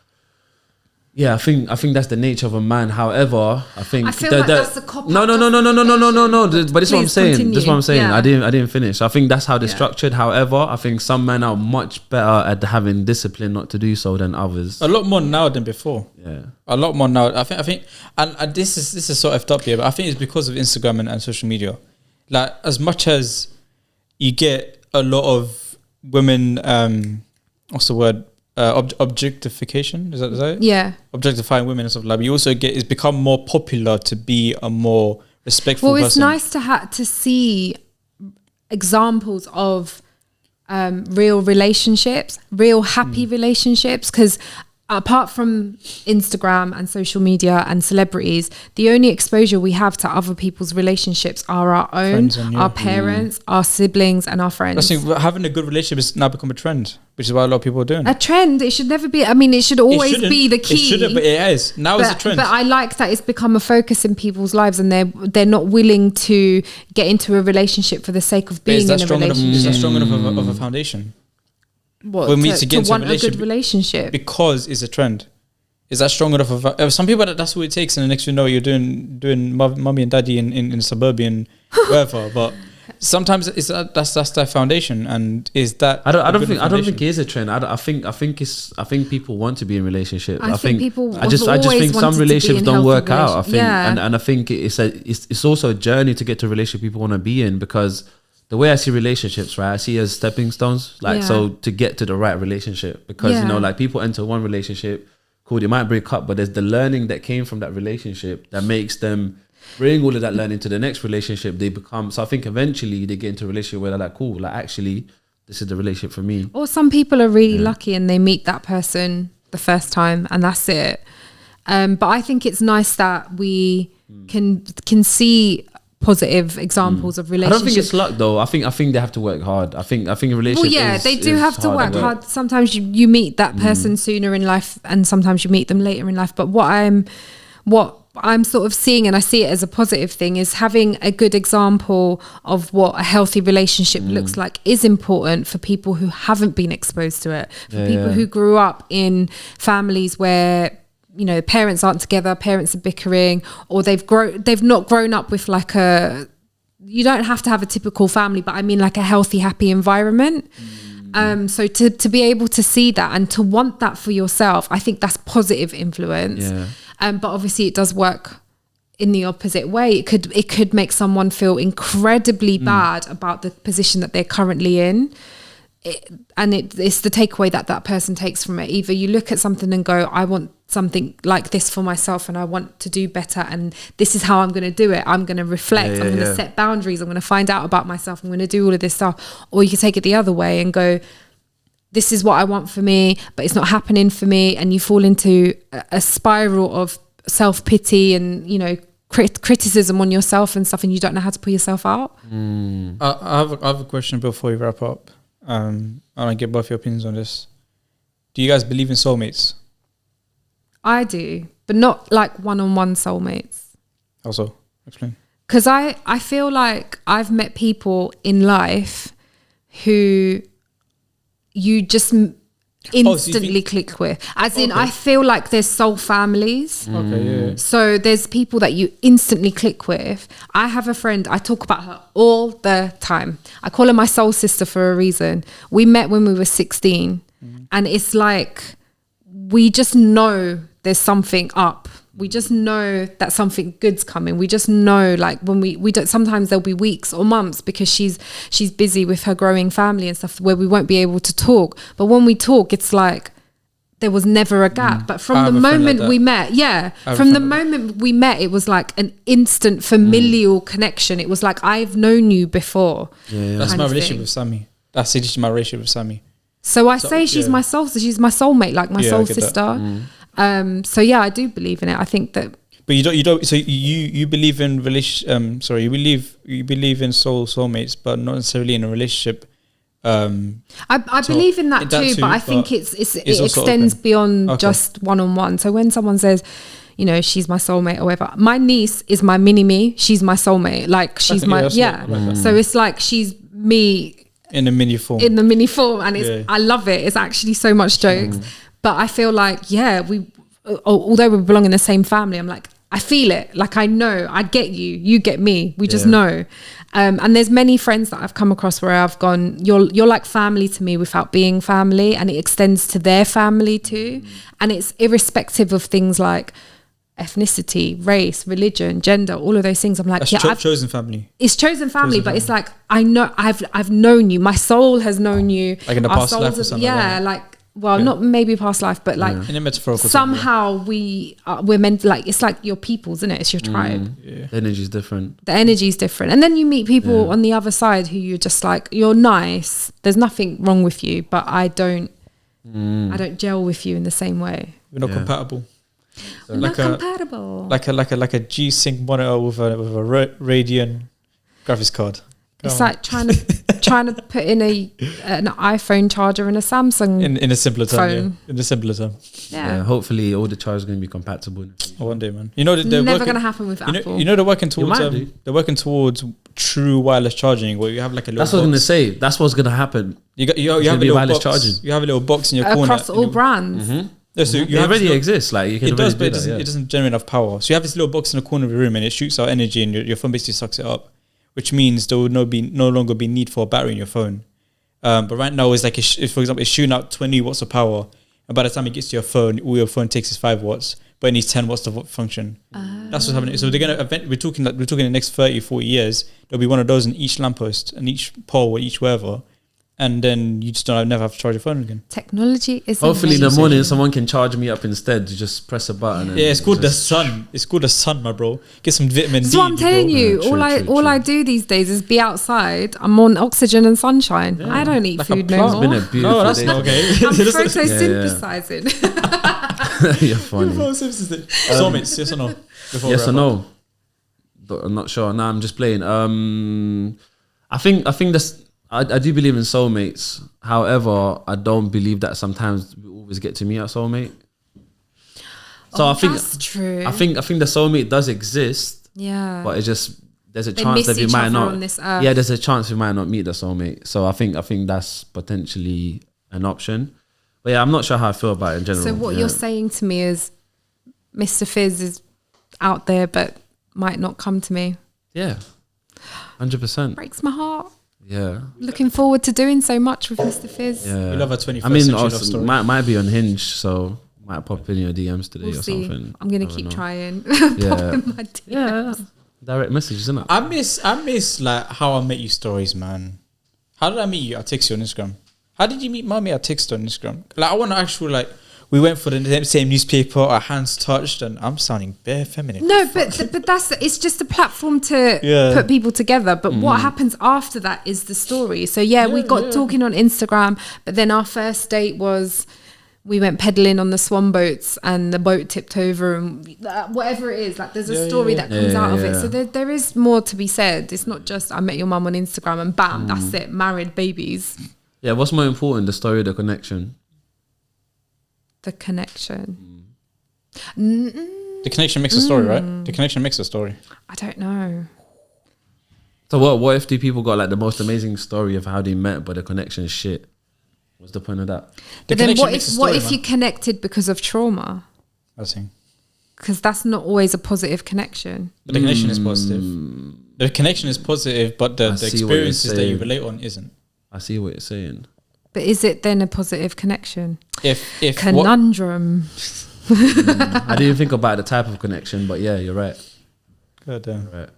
Yeah, I think that's the nature of a man. However, I feel like that's the cop. No. But this is what I'm saying. Continue. This is what I'm saying. Yeah. I didn't finish. I think that's how they're structured. However, I think some men are much better at having discipline not to do so than others. A lot more now than before. Yeah, a lot more now. I think, and this is so effed up here, but I think it's because of Instagram and social media. Like as much as you get a lot of women, what's the word? Objectification, is that it? Yeah, objectifying women and stuff like that. You also it's become more popular to be a more respectful person. It's nice to see examples of real relationships, real happy relationships, because apart from Instagram and social media and celebrities, the only exposure we have to other people's relationships are our own, our parents, our siblings, and our friends. Having a good relationship has now become a trend, which is why a lot of people are doing. A trend. It should never be. I mean, it should always be the key. It shouldn't, but it is. Now it's a trend. But I like that it's become a focus in people's lives, and they're not willing to get into a relationship for the sake of being in a relationship. Is that strong enough of a foundation? What, to want a good relationship? Because it's a trend. Is that strong enough of some people that's what it takes, and the next you know you're doing mummy and daddy in suburban wherever. But sometimes that's their foundation, and is that I don't think it is a trend. I think people want to be in relationships. I think some relationships don't work out. And I think it's also a journey to get to a relationship people want to be in, because the way I see relationships, right, I see as stepping stones, so to get to the right relationship, because like people enter one relationship, cool, they might break up, but there's the learning that came from that relationship that makes them bring all of that learning to the next relationship. So I think eventually they get into a relationship where they're like, cool, like actually this is the relationship for me. Or some people are really lucky and they meet that person the first time and that's it. But I think it's nice that we can see positive examples of relationships. I don't think it's luck though. I think they have to work hard. I think a relationship they do have to work hard. Sometimes you meet that person sooner in life, and sometimes you meet them later in life. But what I'm sort of seeing, and I see it as a positive thing, is having a good example of what a healthy relationship looks like is important for people who haven't been exposed to it, for people who grew up in families where parents aren't together, parents are bickering, or they've not grown up with like you don't have to have a typical family, but I mean like a healthy, happy environment. So to be able to see that and to want that for yourself, I think that's positive influence. But obviously it does work in the opposite way. It could make someone feel incredibly bad about the position that they're currently in it's the takeaway that person takes from it. Either you look at something and go, I want something like this for myself and I want to do better, and this is how I'm going to do it. I'm going to reflect. I'm going to set boundaries. I'm going to find out about myself. I'm going to do all of this stuff. Or you can take it the other way and go, this is what I want for me, but it's not happening for me. And you fall into a spiral of self-pity and, you know, criticism on yourself and stuff, and you don't know how to pull yourself out. I have a question before we wrap up. I want to get both your opinions on this. Do you guys believe in soulmates? I do, but not like one-on-one soulmates. Also, explain. Because I feel like I've met people in life who you just instantly click with. As in, I feel like there's soul families. Okay, yeah. So there's people that you instantly click with. I have a friend, I talk about her all the time. I call her my soul sister for a reason. We met when we were 16. And it's like, we just know there's something up. We just know that something good's coming. We just know, like, when we don't, sometimes there'll be weeks or months because she's busy with her growing family and stuff where we won't be able to talk. But when we talk, it's like there was never a gap. But from the moment we met, we met, it was like an instant familial connection. It was like, I've known you before. That's my relationship with Sammy. That's literally my relationship with Sammy. So I say she's my soul, so she's my soulmate, like my soul sister. So yeah, I do believe in it. I think that. But you don't. So you believe in you believe in soulmates, but not necessarily in a relationship. I believe in that too, but I think it extends beyond just one-on-one. So when someone says, you know, she's my soulmate or whatever, my niece is my mini me. She's my soulmate. Like she's So it's like she's me. In the mini form, and I love it. It's actually so much jokes, but I feel like although we belong in the same family, I'm like, I feel it. Like I know, I get you, you get me. We just know. And there's many friends that I've come across where I've gone, you're like family to me without being family, and it extends to their family too. And it's irrespective of things like ethnicity, race, religion, gender, all of those things. I'm like, that's chosen family. It's chosen family, but it's like, I know, I've known you. My soul has known you. Like in a past life or something. Not maybe past life, but like in a metaphorical somehow we're meant to, like, it's like your peoples, isn't it? It's your tribe. The energy's different. The energy's different. And then you meet people on the other side who you're just like, you're nice. There's nothing wrong with you, but I don't gel with you in the same way. We're not compatible. So not compatible. Like a G-Sync monitor with a Radeon graphics card. It's like trying to put in an iPhone charger and a Samsung in a simpler term. phone. In a simpler term. Yeah. Hopefully all the chargers are going to be compatible. One day, man. You know they're never going to happen with Apple. You know they're working towards true wireless charging, where you have like a little. That's what I was going to say. That's what's going to happen. You have a little wireless box. Charging. You have a little box in your corner across all brands. Yeah, so it already exists. Like you can it does, but it doesn't generate enough power. So you have this little box in the corner of your room, and it shoots out energy, and your phone basically sucks it up, which means there will no longer be need for a battery in your phone. But right now, it's like for example, it's shooting out 20 watts of power, and by the time it gets to your phone, all your phone takes is 5 watts, but it needs 10 watts to function. That's what's happening. So they're gonna we're talking the next 30, 40 years. There'll be one of those in each lamppost and each pole or each wherever. And then you just never have to charge your phone again. Technology is hopefully in the morning someone can charge me up instead. You just press a button. It's called the sun. It's called the sun, my bro. Get some vitamin D. That's what I'm telling you. All I do these days is be outside. I'm on oxygen and sunshine. I don't eat food no more. No, that's not okay. I'm photosynthesizing. You're funny. Soulmates, yes or no? Yes or no? I'm not sure. No, I'm just playing. I think that's. I do believe in soulmates. However, I don't believe that sometimes we always get to meet our soulmate. So I think that's true. I think the soulmate does exist. Yeah. But it's just there's a chance that we might not. Yeah, there's a chance we might not meet the soulmate. So I think that's potentially an option. But yeah, I'm not sure how I feel about it in general. So what you're saying to me is Mr. Fizz is out there but might not come to me. Yeah. 100%. Breaks my heart. Yeah. Looking forward to doing so much with Mr. Fizz. Yeah. We love our 21st I mean, century love story. might be on Hinge, so might pop in your DMs today We'll or see. something. I'm going to keep trying. Yeah. Pop in my DMs. Yeah. Direct message, isn't it? I miss like how I met you stories, man. How did I meet you? I'll text you on Instagram. How did you meet Mommy at text on Instagram? Like, I want to actually, like, we went for the same newspaper, our hands touched, and I'm sounding bare feminine. No, but it's just a platform to put people together. But what happens after that is the story. So we got talking on Instagram, but then our first date was we went pedaling on the swan boats and the boat tipped over and whatever it is. Like there's a story that comes out of it. So there is more to be said. It's not just I met your mum on Instagram and bam, that's it. Married, babies. Yeah, what's more important, the story or the connection? The connection. The connection makes a story, right? The connection makes a story. I don't know. So what if the people got like the most amazing story of how they met, but the connection is shit? What's the point of that? But then what if you connected because of trauma? I see. Because that's not always a positive connection. But the connection is positive. The connection is positive, but the experiences that you relate on isn't. I see what you're saying. But is it then a positive connection? If conundrum. I didn't think about the type of connection, but yeah, you're right. God damn. Right.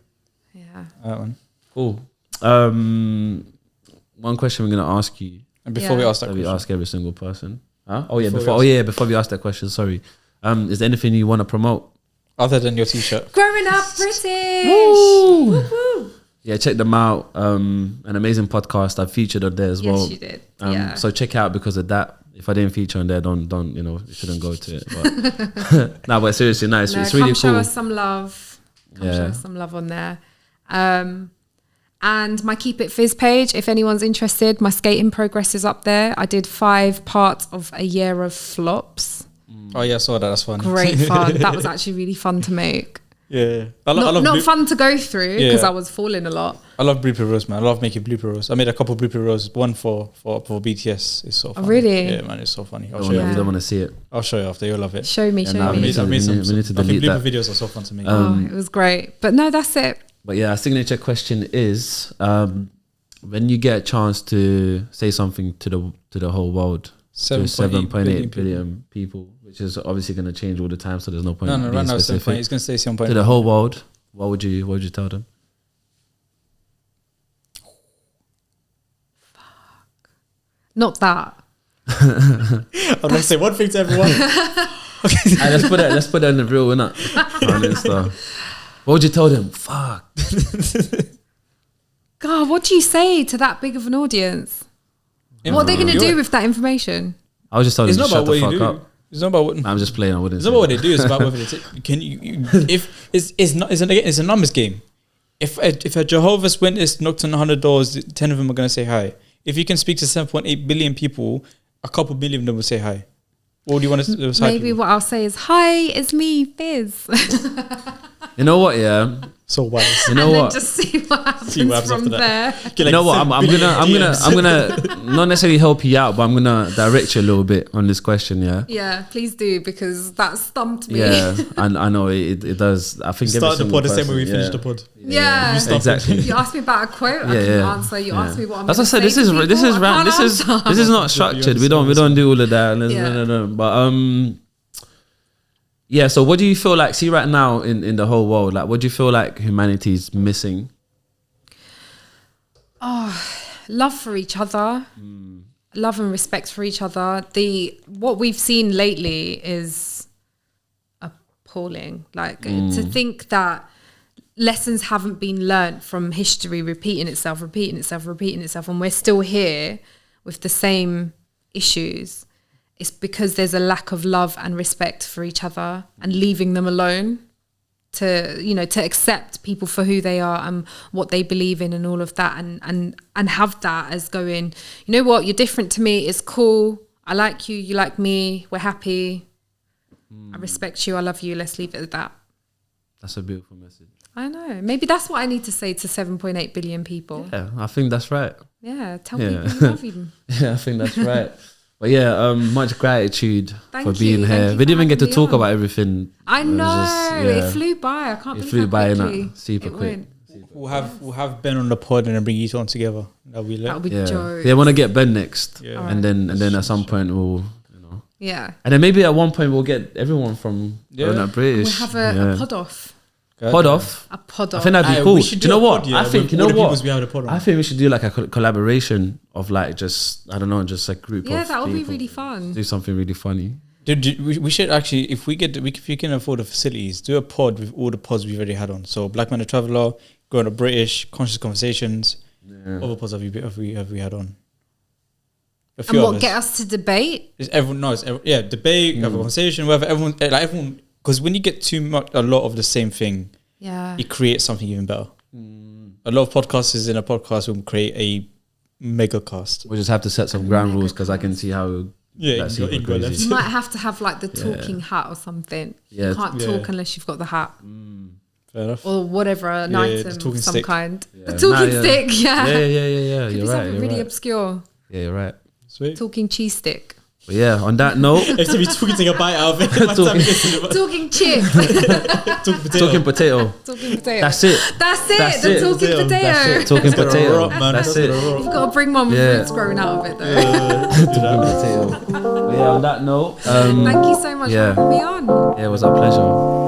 Yeah. That one. Cool. One question we're gonna ask you. And before we ask that question, we ask every single person. Huh? Before we ask that question, sorry. Is there anything you want to promote other than your t-shirt? Growing Up British. Woo! Woo-hoo. Yeah, check them out. An amazing podcast. I featured on there as well. Yes, you did. So check it out because of that. If I didn't feature on there, don't you shouldn't go to it. But no, but seriously, nice. It's really cool. Show us some love. Show us some love on there. And my Keep It Fizz page, if anyone's interested, my skating progress is up there. I did 5 parts of a year of flops. Oh yeah, I saw that. That's fun. Great fun. That was actually really fun to make. Yeah, not fun to go through because I was falling a lot. I love blooper roast, man. I love making blooper roast. I made a couple of blooper roasts. One for BTS. It's so funny. Oh, really? Yeah, man, it's so funny. You don't want to see it. I'll show you after. You'll love it. Show me. I made some. We need to delete that. Videos are so fun to make. It was great. But no, that's it. But yeah, our signature question is: when you get a chance to say something to the whole world, 7.8 billion people, which is obviously going to change all the time, so there's no point. No, right now it's 7.8. It's going to stay 7.8 to the whole world. What would you tell them? Fuck. Not that. I'm going to say one thing to everyone. Okay. Let's put that in the real, innit? What would you tell them? Fuck. God, what do you say to that big of an audience? What are they going to do with that information? I was just telling them to shut the fuck up. It's not about what. I'm just playing. I wouldn't. It's not about what they do. It's about whether they can you. If it's a numbers game. If a Jehovah's Witness knocked on 100 doors, 10 of them are gonna say hi. If you can speak to 7.8 billion people, a couple million of them will say hi. What do you want to say? Maybe what I'll say is, "Hi, it's me, Fizz." You know what? Yeah. So wise. You know what? Just see what happens from there. You know what? I'm gonna not necessarily help you out, but I'm gonna direct you a little bit on this question. Yeah. Yeah, please do, because that stumped me. Yeah, I know it does. I think start the pod the same way we finish the pod. Yeah, exactly. You asked me about a quote, I can answer. You asked me what I'm. That's what I said. This is not structured. We don't do all of that. No. But yeah, so what do you feel like, see right now in the whole world, like what do you feel like humanity's missing? Oh, love for each other, love and respect for each other. What we've seen lately is appalling. Like to think that lessons haven't been learnt from history repeating itself, and we're still here with the same issues. It's because there's a lack of love and respect for each other and leaving them alone to accept people for who they are and what they believe in and all of that and have that as going, you know what, you're different to me, it's cool, I like you, you like me, we're happy, I respect you, I love you, let's leave it at that. That's a beautiful message. I know. Maybe that's what I need to say to 7.8 billion people. Yeah, I think that's right. Yeah, tell people you love them. Yeah, I think that's right. But yeah, much gratitude for being here. We didn't even get to talk about everything. I know. It flew by. I can't believe it flew by super quick. We'll have Ben on the pod and then bring you two on together. That'll be jokes. Yeah, I want to get Ben next. Yeah. And then at some point we'll Yeah. And then maybe at one point we'll get everyone from Up British. We'll have a pod off. Pod off. A pod I off. think that'd be Aye, cool. we Do should you know do a what? pod, yeah, I think with you all know the what? peoples we have the pod on. I think we should do like a collaboration of like just I don't know, just a group. Yeah, of that would be people. really fun. Do something really funny. Dude, we should actually, if you can afford the facilities, do a pod with all the pods we've already had on. So Black Man the Traveller, Go on a British, Conscious Conversations. Other pods have we had on? A few And of what, get us to debate? It's everyone knows. Debate, have a conversation, whatever. Everyone, because when you get a lot of the same thing, Yeah. it creates something even better. A lot of podcasters in a podcast will create a mega cast. We just have to set some ground rules because I can see how. Yeah, that's you got super Igor crazy. You might have to have like the talking hat or something. Yeah. You can't Yeah. talk unless you've got the hat. Fair enough. Or whatever, an Yeah, item the of talking some stick. kind. Yeah. A talking Nah, stick, yeah. Yeah. Could You're be right. something You're really right. obscure. Yeah, you're right. Sweet. Talking cheese stick. But yeah, on that note, If to be talking, take a bite out of it. Talking chip. Talking potato. talking potato. Talking potato. That's it. That's it. That's the it. talking That's potato. That's it. Talking Gotta potato. rock, man. That's Gotta it. rock. You've got to bring one with Yeah. roots growing out of it though. Talking potato. But yeah, on that note, Thank you so much yeah. for having me on. yeah, it was our pleasure.